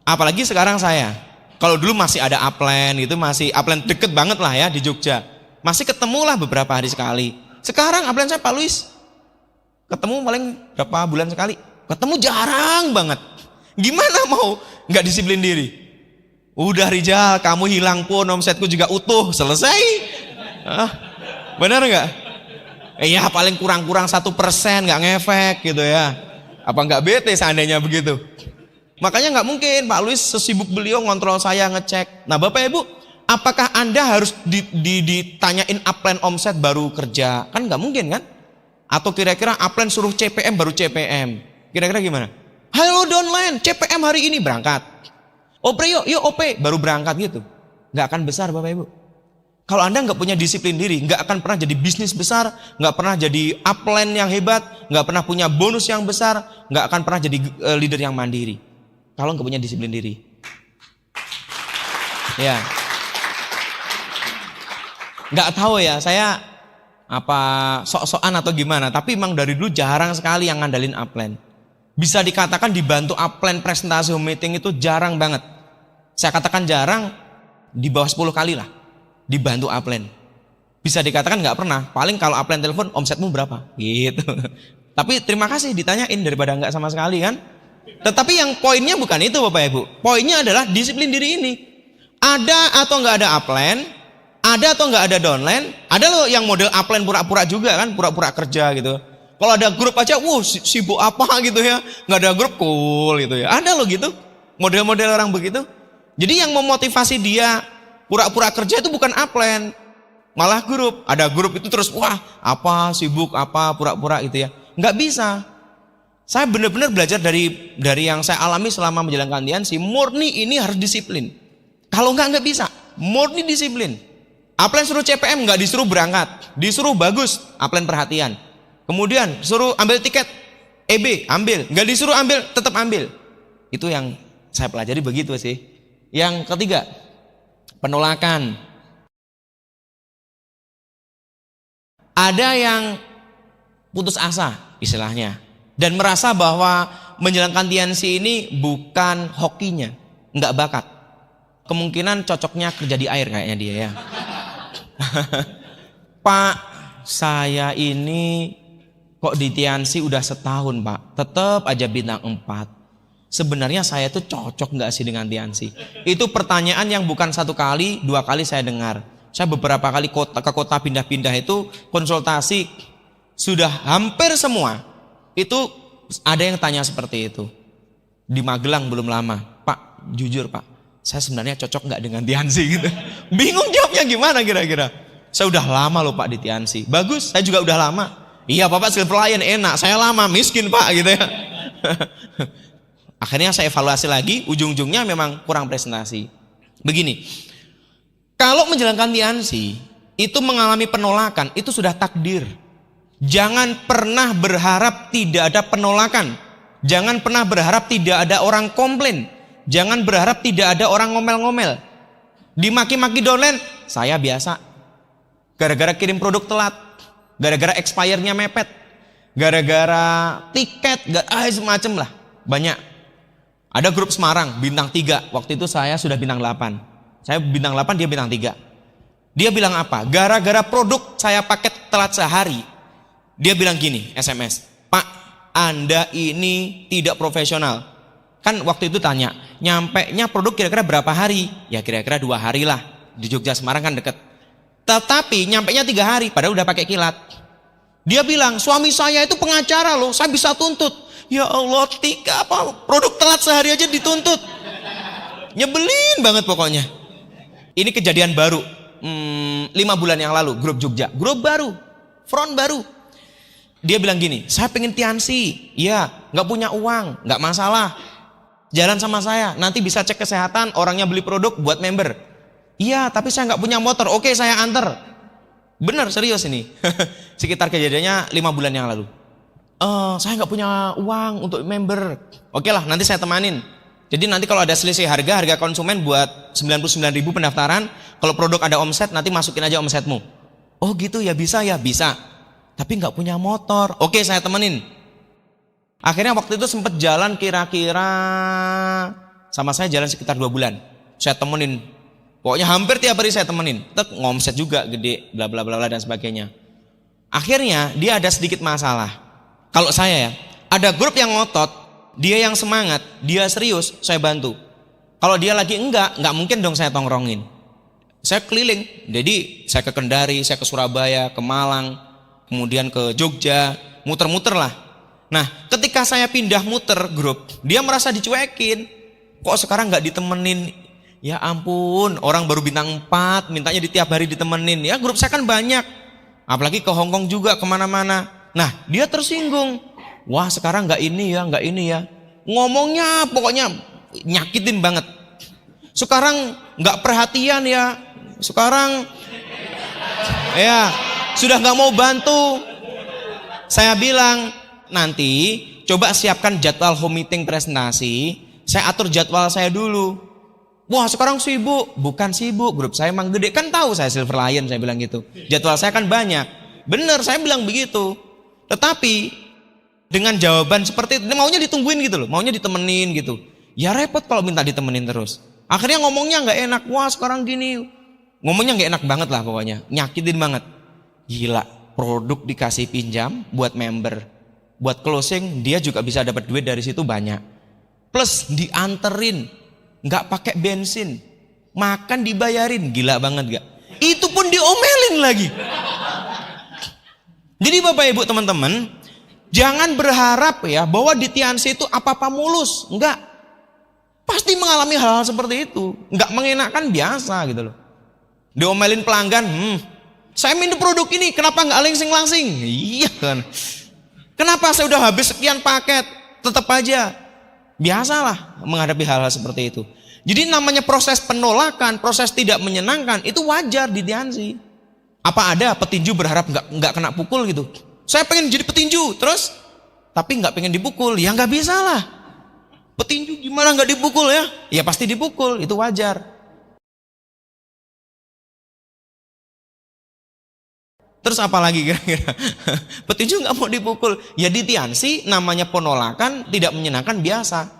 Apalagi sekarang saya. Kalau dulu masih ada upline gitu, masih upline deket banget lah ya di Jogja. Masih ketemulah beberapa hari sekali. Sekarang upline saya Pak Luis. Ketemu paling berapa bulan sekali. Ketemu jarang banget. Gimana mau nggak disiplin diri? Udah Rijal, kamu hilang pun omsetku juga utuh, selesai. Benar nggak? Ya paling kurang-kurang 1%, nggak ngefek gitu ya. Apa nggak bete seandainya begitu? Makanya nggak mungkin Pak Luis sesibuk beliau ngontrol saya, ngecek. Nah Bapak Ibu, apakah Anda harus ditanyain upline omset baru kerja? Kan nggak mungkin kan? Atau kira-kira upline suruh CPM baru CPM? Kira-kira gimana? Halo downline, CPM hari ini berangkat. OP yuk OP, baru berangkat gitu. Nggak akan besar Bapak Ibu. Kalau Anda nggak punya disiplin diri, nggak akan pernah jadi bisnis besar, nggak pernah jadi upline yang hebat, nggak pernah punya bonus yang besar, nggak akan pernah jadi leader yang mandiri. Kalau nggak punya disiplin diri. Ya. Nggak tahu ya, saya apa sok-sokan atau gimana, tapi memang dari dulu jarang sekali yang ngandalin upline. Bisa dikatakan dibantu upline presentasi home meeting itu jarang banget. Saya katakan jarang, di bawah 10 kali lah dibantu upline. Bisa dikatakan nggak pernah. Paling kalau upline telepon, omsetmu berapa? Gitu. Tapi terima kasih ditanyain daripada nggak sama sekali kan. Tetapi yang poinnya bukan itu Bapak Ibu. Poinnya adalah disiplin diri ini. Ada atau nggak ada upline, ada atau nggak ada downline, ada loh yang model upline pura-pura juga kan, pura-pura kerja gitu. Kalau ada grup aja, sibuk apa gitu ya, nggak ada grup cool gitu ya. Ada loh gitu, model-model orang begitu. Jadi yang memotivasi dia pura-pura kerja itu bukan upline, malah grup. Ada grup itu terus apa sibuk apa pura-pura gitu ya. Nggak bisa. Saya benar-benar belajar dari yang saya alami selama menjalankan Tiansi. Murni ini harus disiplin. Kalau nggak bisa. Murni disiplin. Upline suruh CPM nggak disuruh berangkat, disuruh bagus. Upline perhatian. Kemudian suruh ambil tiket EB, ambil. Nggak disuruh ambil, tetap ambil. Itu yang saya pelajari begitu sih. Yang ketiga, penolakan. Ada yang putus asa istilahnya. Dan merasa bahwa menjalankan Tiansi ini bukan hokinya, nggak bakat. Kemungkinan cocoknya kerja di air kayaknya dia ya. Pak, saya ini kok di Tiansi udah setahun Pak, tetap aja bintang 4. Sebenarnya saya tuh cocok nggak sih dengan Tiansi? Itu pertanyaan yang bukan 1 kali, 2 kali saya dengar. Saya beberapa kali ke kota pindah-pindah itu konsultasi, sudah hampir semua. Itu ada yang tanya seperti itu. Di Magelang belum lama, Pak, jujur Pak, saya sebenarnya cocok nggak dengan Tiansi gitu. Bingung jawabnya gimana kira-kira. Saya udah lama loh Pak di Tiansi. Bagus, saya juga udah lama. Iya Bapak Silver Lion enak, saya lama miskin Pak gitu ya. Akhirnya saya evaluasi lagi, ujung-ujungnya memang kurang presentasi. Begini, kalau menjalankan Tiansi itu mengalami penolakan, itu sudah takdir. Jangan pernah berharap tidak ada penolakan. Jangan pernah berharap tidak ada orang komplain. Jangan berharap tidak ada orang ngomel-ngomel. Dimaki-maki downline, saya biasa. Gara-gara kirim produk telat, gara-gara expire-nya mepet, gara-gara tiket, semacam lah. Banyak. Ada grup Semarang, bintang 3. Waktu itu saya sudah bintang 8. Saya bintang 8, dia bintang 3. Dia bilang apa? Gara-gara produk saya paket telat sehari. Dia bilang gini, SMS. Pak, Anda ini tidak profesional. Kan waktu itu tanya, nyampenya produk kira-kira berapa hari? Ya kira-kira 2 hari lah. Di Jogja Semarang kan deket. Tetapi nyampenya 3 hari, padahal udah pakai kilat. Dia bilang, suami saya itu pengacara loh, saya bisa tuntut. Ya Allah, produk telat sehari aja dituntut. Nyebelin banget pokoknya. Ini kejadian baru, 5 bulan yang lalu, grup Jogja. Grup baru, front baru. Dia bilang gini, saya pengen Tiansi. Iya, gak punya uang, gak masalah. Jalan sama saya, nanti bisa cek kesehatan, orangnya beli produk buat member. Iya, tapi saya nggak punya motor. Oke, saya anter. Bener, serius ini. Sekitar kejadiannya 5 bulan yang lalu. Saya nggak punya uang untuk member. Oke lah, nanti saya temanin. Jadi nanti kalau ada selisih harga konsumen buat 99.000 pendaftaran. Kalau produk ada omset, nanti masukin aja omsetmu. Oh gitu ya, bisa ya, bisa. Tapi nggak punya motor. Oke, saya temenin. Akhirnya waktu itu sempat jalan kira-kira sama saya jalan sekitar 2 bulan. Saya temenin. Pokoknya hampir tiap hari saya temenin. Ngomset juga gede, bla bla bla dan sebagainya. Akhirnya dia ada sedikit masalah. Kalau saya ya, ada grup yang ngotot, dia yang semangat, dia serius, saya bantu. Kalau dia lagi enggak mungkin dong saya tongkrongin. Saya keliling. Jadi saya ke Kendari, saya ke Surabaya, ke Malang, kemudian ke Jogja, muter-muter lah. Nah, ketika saya pindah muter grup, dia merasa dicuekin. Kok sekarang nggak ditemenin? Ya ampun, orang baru bintang 4, mintanya di tiap hari ditemenin. Ya grup saya kan banyak, apalagi ke Hongkong juga, kemana-mana. Nah, dia tersinggung. Wah, sekarang nggak ini ya. Ngomongnya pokoknya nyakitin banget. Sekarang nggak perhatian ya. Sekarang ya sudah nggak mau bantu. Saya bilang, nanti coba siapkan jadwal home meeting presentasi. Saya atur jadwal saya dulu. Wah, sekarang sibuk. Bukan sibuk, grup saya emang gede. Kan tahu saya Silver Lion, saya bilang gitu. Jadwal saya kan banyak. Bener, saya bilang begitu. Tetapi dengan jawaban seperti itu, maunya ditungguin gitu loh, maunya ditemenin gitu. Ya repot kalau minta ditemenin terus. Akhirnya ngomongnya nggak enak. Wah, sekarang gini. Ngomongnya nggak enak banget lah pokoknya. Nyakitin banget. Gila, produk dikasih pinjam buat member. Buat closing, dia juga bisa dapat duit dari situ banyak. Plus dianterin, nggak pakai bensin, makan dibayarin, gila banget gak? Itu pun diomelin lagi. Jadi Bapak Ibu teman-teman, jangan berharap ya bahwa di Tiansi itu apa-apa mulus, enggak. Pasti mengalami hal-hal seperti itu, nggak mengenakan biasa gitu loh. Diomelin pelanggan, saya minum produk ini, kenapa nggak langsing-langsing? Iya kan. Kenapa saya udah habis sekian paket, tetap aja. Biasalah menghadapi hal-hal seperti itu. Jadi namanya proses penolakan, proses tidak menyenangkan, itu wajar di Tiansi. Apa ada petinju berharap nggak kena pukul gitu? Saya pengen jadi petinju, terus tapi nggak pengen dipukul, ya nggak bisa lah. Petinju gimana nggak dipukul ya? Ya pasti dipukul, itu wajar. Terus apa lagi kira-kira? Petinju nggak mau dipukul. Ya di Tiansi namanya penolakan tidak menyenangkan biasa.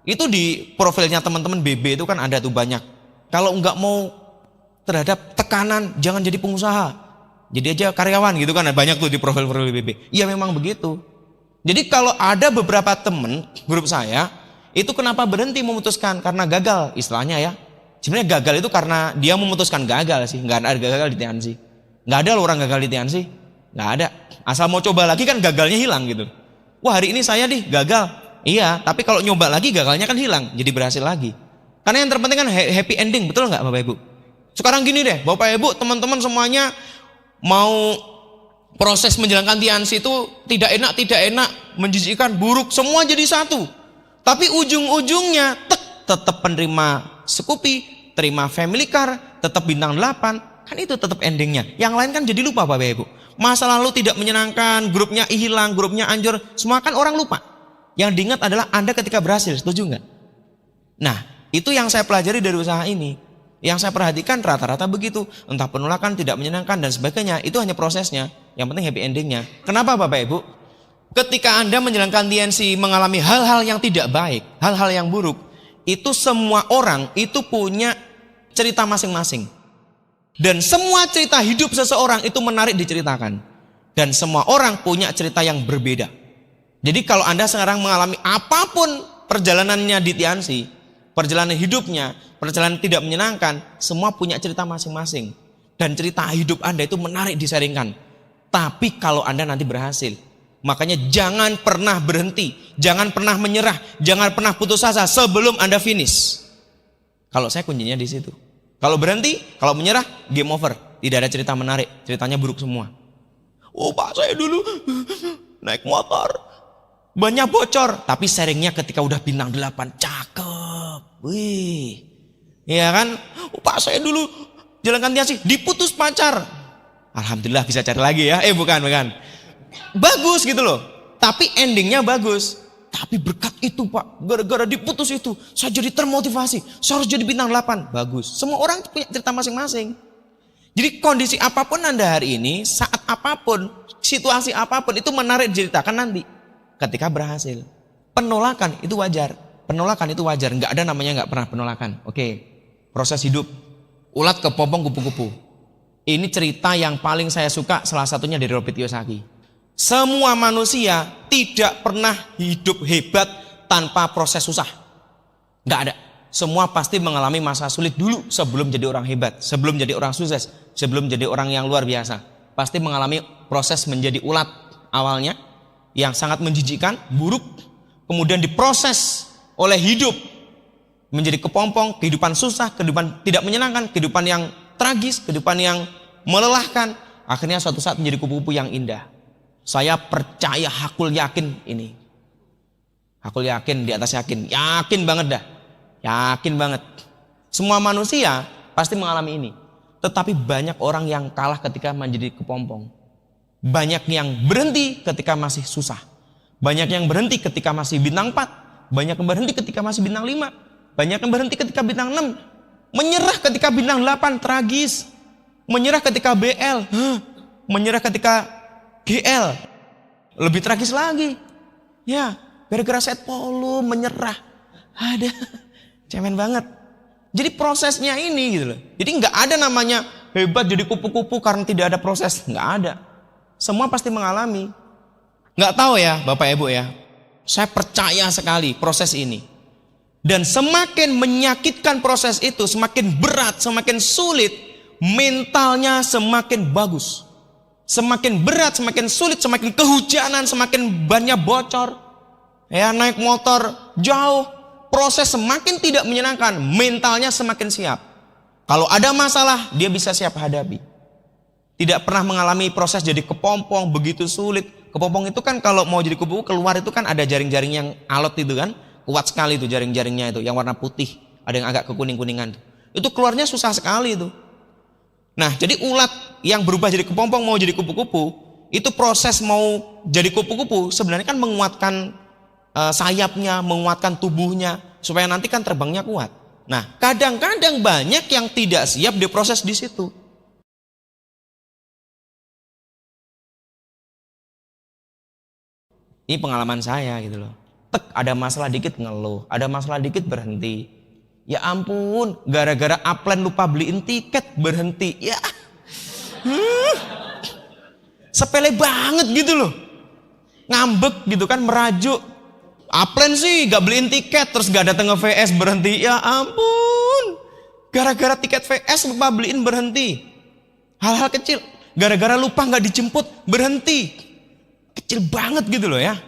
Itu di profilnya teman-teman BB itu kan ada tuh banyak. Kalau nggak mau terhadap tekanan, jangan jadi pengusaha. Jadi aja karyawan gitu kan, banyak tuh di profil-profil BB. Ya memang begitu. Jadi kalau ada beberapa temen grup saya, itu kenapa berhenti memutuskan? Karena gagal istilahnya ya. Sebenarnya gagal itu karena dia memutuskan gagal sih. Nggak ada gagal di Tiansi. Nggak ada loh orang gagal di Tiansi. Nggak ada. Asal mau coba lagi kan gagalnya hilang gitu. Wah hari ini saya gagal. Iya, tapi kalau nyoba lagi gagalnya kan hilang. Jadi berhasil lagi. Karena yang terpenting kan happy ending. Betul nggak Bapak Ibu? Sekarang gini deh Bapak Ibu, teman-teman semuanya mau proses menjalankan Tiansi itu tidak enak, menjijikkan, buruk. Semua jadi satu. Tapi ujung-ujungnya tetap penerima Scoopy, terima family car, tetap bintang 8. Kan itu tetap endingnya. Yang lain kan jadi lupa Bapak Ibu. Masa lalu tidak menyenangkan, grupnya hilang, grupnya hancur. Semua kan orang lupa. Yang diingat adalah Anda ketika berhasil, setuju nggak? Nah, itu yang saya pelajari dari usaha ini. Yang saya perhatikan rata-rata begitu. Entah penolakan, tidak menyenangkan, dan sebagainya. Itu hanya prosesnya. Yang penting happy endingnya. Kenapa Bapak Ibu? Ketika Anda menjalankan Tiansi mengalami hal-hal yang tidak baik, hal-hal yang buruk, itu semua orang itu punya cerita masing-masing. Dan semua cerita hidup seseorang itu menarik diceritakan. Dan semua orang punya cerita yang berbeda. Jadi kalau Anda sekarang mengalami apapun perjalanannya di Tiansi, perjalanan hidupnya, perjalanan tidak menyenangkan, semua punya cerita masing-masing. Dan cerita hidup Anda itu menarik disaringkan. Tapi kalau Anda nanti berhasil, makanya jangan pernah berhenti, jangan pernah menyerah, jangan pernah putus asa sebelum Anda finish. Kalau saya kuncinya di situ. Kalau berhenti, kalau menyerah, game over. Tidak ada cerita menarik, ceritanya buruk semua. Oh Pak, saya dulu naik motor, bannya bocor. Tapi sharingnya ketika udah bintang 8, cakep. Wih, iya kan? Oh Pak, saya dulu jalankan Tiansi, diputus pacar. Alhamdulillah bisa cari lagi ya. Bukan. Bagus gitu loh. Tapi endingnya bagus. Tapi berkat itu Pak, gara-gara diputus itu, saya jadi termotivasi. Saya harus jadi bintang 8. Bagus. Semua orang punya cerita masing-masing. Jadi kondisi apapun Anda hari ini, saat apapun, situasi apapun, itu menarik diceritakan nanti. Ketika berhasil. Penolakan itu wajar. Penolakan itu wajar. Nggak ada namanya nggak pernah penolakan. Oke. Proses hidup. Ulat kepompong kupu-kupu. Ini cerita yang paling saya suka, salah satunya dari Robert Kiyosaki. Semua manusia tidak pernah hidup hebat tanpa proses susah. Nggak ada. Semua pasti mengalami masa sulit dulu sebelum jadi orang hebat, sebelum jadi orang sukses, sebelum jadi orang yang luar biasa. Pasti mengalami proses menjadi ulat awalnya yang sangat menjijikkan, buruk, kemudian diproses oleh hidup menjadi kepompong, kehidupan susah, kehidupan tidak menyenangkan, kehidupan yang tragis, kehidupan yang melelahkan, akhirnya suatu saat menjadi kupu-kupu yang indah. Saya percaya, hakul yakin ini. Hakul yakin, di atas yakin. Yakin banget dah. Yakin banget. Semua manusia pasti mengalami ini. Tetapi banyak orang yang kalah ketika menjadi kepompong. Banyak yang berhenti ketika masih susah. Banyak yang berhenti ketika masih bintang 4. Banyak yang berhenti ketika masih bintang 5. Banyak yang berhenti ketika bintang 6. Menyerah ketika bintang 8, tragis. Menyerah ketika BL. Menyerah ketika GL, lebih tragis lagi. Ya, gara-gara set polo menyerah. Ada, cemen banget. Jadi prosesnya ini gitu loh. Jadi nggak ada namanya hebat jadi kupu-kupu karena tidak ada proses. Nggak ada. Semua pasti mengalami. Nggak tahu ya Bapak Ibu ya. Saya percaya sekali proses ini. Dan semakin menyakitkan proses itu, semakin berat, semakin sulit, mentalnya semakin bagus. Semakin berat, semakin sulit, semakin kehujanan, semakin banyak bocor. Ya, naik motor jauh, proses semakin tidak menyenangkan, mentalnya semakin siap. Kalau ada masalah, dia bisa siap hadapi. Tidak pernah mengalami proses jadi kepompong, begitu sulit. Kepompong itu kan kalau mau jadi kupu keluar itu kan ada jaring-jaring yang alot itu kan. Kuat sekali itu jaring-jaringnya itu, yang warna putih. Ada yang agak kekuning-kuningan. Itu keluarnya susah sekali itu. Nah, jadi ulat yang berubah jadi kepompong mau jadi kupu-kupu, itu proses mau jadi kupu-kupu sebenarnya kan menguatkan sayapnya, menguatkan tubuhnya supaya nanti kan terbangnya kuat. Nah, kadang-kadang banyak yang tidak siap diproses di situ. Ini pengalaman saya gitu loh. Tek, ada masalah dikit ngeluh, ada masalah dikit berhenti. Ya ampun, gara-gara upline lupa beliin tiket berhenti. Ya, sepele banget gitu loh. Ngambek gitu kan, merajuk. Upline sih gak beliin tiket, terus gak datang ke VS berhenti. Ya ampun, gara-gara tiket VS lupa beliin berhenti. Hal-hal kecil, gara-gara lupa gak dijemput berhenti. Kecil banget gitu loh ya.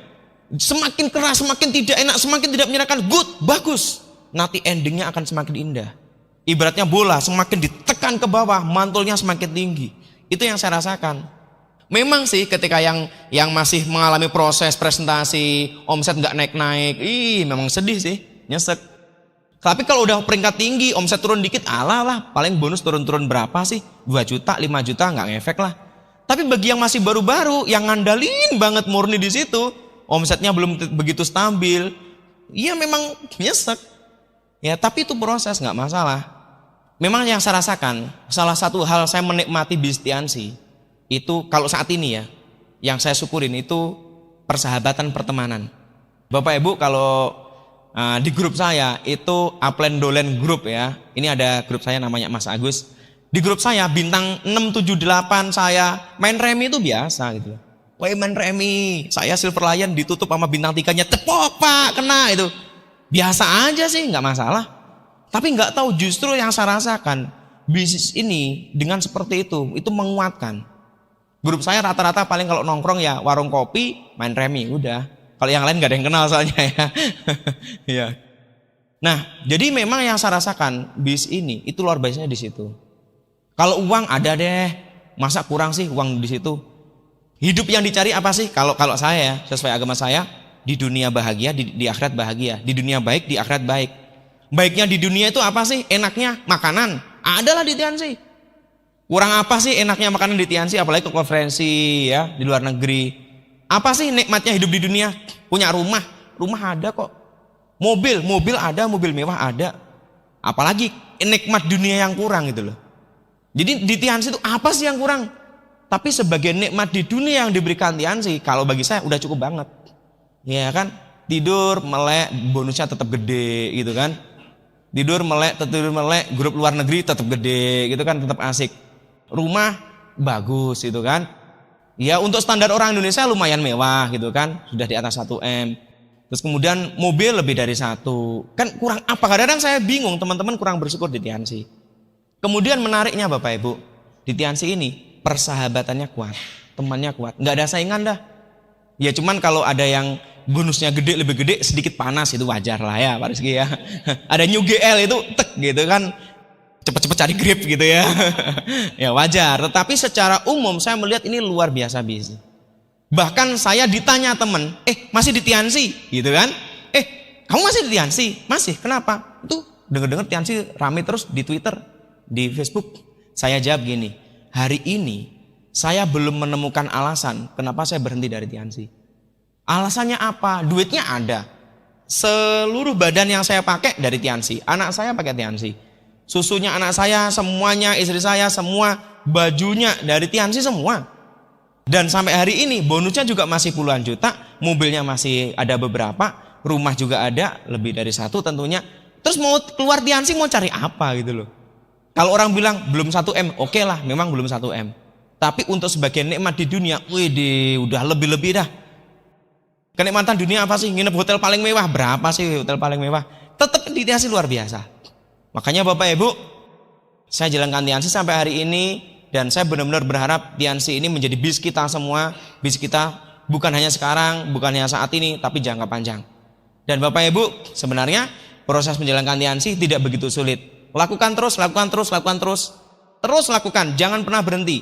Semakin keras, semakin tidak enak, semakin tidak menyenangkan. Good, bagus. Nanti endingnya akan semakin indah. Ibaratnya bola, semakin ditekan ke bawah, mantulnya semakin tinggi. Itu yang saya rasakan. Memang sih ketika yang masih mengalami proses presentasi, omset nggak naik-naik, memang sedih sih, nyesek. Tapi kalau udah peringkat tinggi, omset turun dikit, alah lah, paling bonus turun-turun berapa sih? 2 juta, 5 juta, nggak ngefek lah. Tapi bagi yang masih baru-baru, yang ngandalin banget murni di situ, omsetnya belum begitu stabil, iya memang nyesek. Ya tapi itu proses, nggak masalah. Memang yang saya rasakan, salah satu hal saya menikmati bisnis Tiansi, itu kalau saat ini ya, yang saya syukurin itu persahabatan pertemanan. Bapak Ibu kalau di grup saya itu Upline Dolen Group ya, ini ada grup saya namanya Mas Agus. Di grup saya bintang 6, 7, 8 saya main remi itu biasa gitu. Wah main remi, saya Silver Lion ditutup sama bintang 3-nya, tepok Pak, kena itu. Biasa aja sih, nggak masalah. Tapi nggak tahu justru yang saya rasakan, bisnis ini dengan seperti itu menguatkan. Grup saya rata-rata paling kalau nongkrong ya warung kopi, main remi, udah. Kalau yang lain nggak ada yang kenal soalnya ya. Ya. Nah, jadi memang yang saya rasakan bisnis ini itu luar biasanya di situ. Kalau uang ada deh, masa kurang sih uang di situ? Hidup yang dicari apa sih? Kalau saya sesuai agama saya, di dunia bahagia, di akhirat bahagia. Di dunia baik, di akhirat baik. Baiknya di dunia itu apa sih? Enaknya makanan. Adalah di Tiansi. Kurang apa sih enaknya makanan di Tiansi? Apalagi ke konferensi ya di luar negeri. Apa sih nikmatnya hidup di dunia? Punya rumah ada kok. Mobil ada, mobil mewah ada. Apalagi nikmat dunia yang kurang gitu loh. Jadi di Tiansi itu apa sih yang kurang? Tapi sebagai nikmat di dunia yang diberikan Tiansi, kalau bagi saya udah cukup banget. Ya kan? Tidur melek, bonusnya tetap gede gitu kan. Tidur melek, grup luar negeri tetap gede gitu kan, tetap asik. Rumah bagus gitu kan. Ya untuk standar orang Indonesia lumayan mewah gitu kan, sudah di atas 1M. Terus kemudian mobil lebih dari 1. Kan kurang apa? Kadang-kadang saya bingung, teman-teman kurang bersyukur di Tiansi. Kemudian menariknya Bapak Ibu, di Tiansi ini persahabatannya kuat, temannya kuat, nggak ada saingan dah. Ya cuman kalau ada yang bonusnya gede, lebih gede, sedikit panas itu wajar lah ya Pak Rizky ya. Ada New GL itu tek gitu kan, cepet-cepet cari grip gitu ya. Ya wajar, tetapi secara umum saya melihat ini luar biasa bisnis. Bahkan saya ditanya temen, masih di Tiansi gitu kan? Kamu masih di Tiansi? Masih, kenapa? Itu denger-denger Tiansi rame terus di Twitter, di Facebook. Saya jawab gini, hari ini saya belum menemukan alasan kenapa saya berhenti dari Tiansi. Alasannya apa? Duitnya ada. Seluruh badan yang saya pakai dari Tiansi. Anak saya pakai Tiansi. Susunya anak saya, semuanya, istri saya, semua bajunya dari Tiansi semua. Dan sampai hari ini bonusnya juga masih puluhan juta, mobilnya masih ada beberapa, rumah juga ada, lebih dari 1 tentunya. Terus mau keluar Tiansi mau cari apa gitu loh. Kalau orang bilang belum 1M, oke lah, memang belum 1M. Tapi untuk sebagian nikmat di dunia, udah lebih-lebih dah. Kenikmatan dunia apa sih? Nginep hotel paling mewah, berapa sih hotel paling mewah? Tetap di Tiansi luar biasa. Makanya Bapak Ibu, saya jalankan Tiansi sampai hari ini, dan saya benar-benar berharap Tiansi ini menjadi bis kita semua, bis kita bukan hanya sekarang, bukan hanya saat ini, tapi jangka panjang. Dan Bapak Ibu, sebenarnya proses menjalankan Tiansi tidak begitu sulit. Lakukan terus, terus lakukan, jangan pernah berhenti.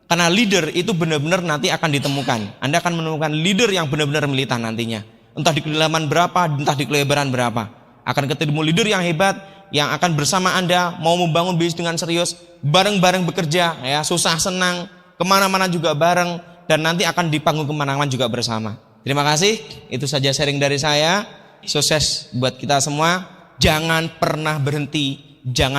Karena leader itu benar-benar nanti akan ditemukan. Anda akan menemukan leader yang benar-benar militan nantinya. Entah di kedalaman berapa, entah di kelebaran berapa. Akan ketemu leader yang hebat, yang akan bersama Anda, mau membangun bisnis dengan serius, bareng-bareng bekerja, ya susah senang, kemana-mana juga bareng, dan nanti akan di panggung kemenangan juga bersama. Terima kasih, itu saja sharing dari saya. Sukses buat kita semua. Jangan pernah berhenti, jangan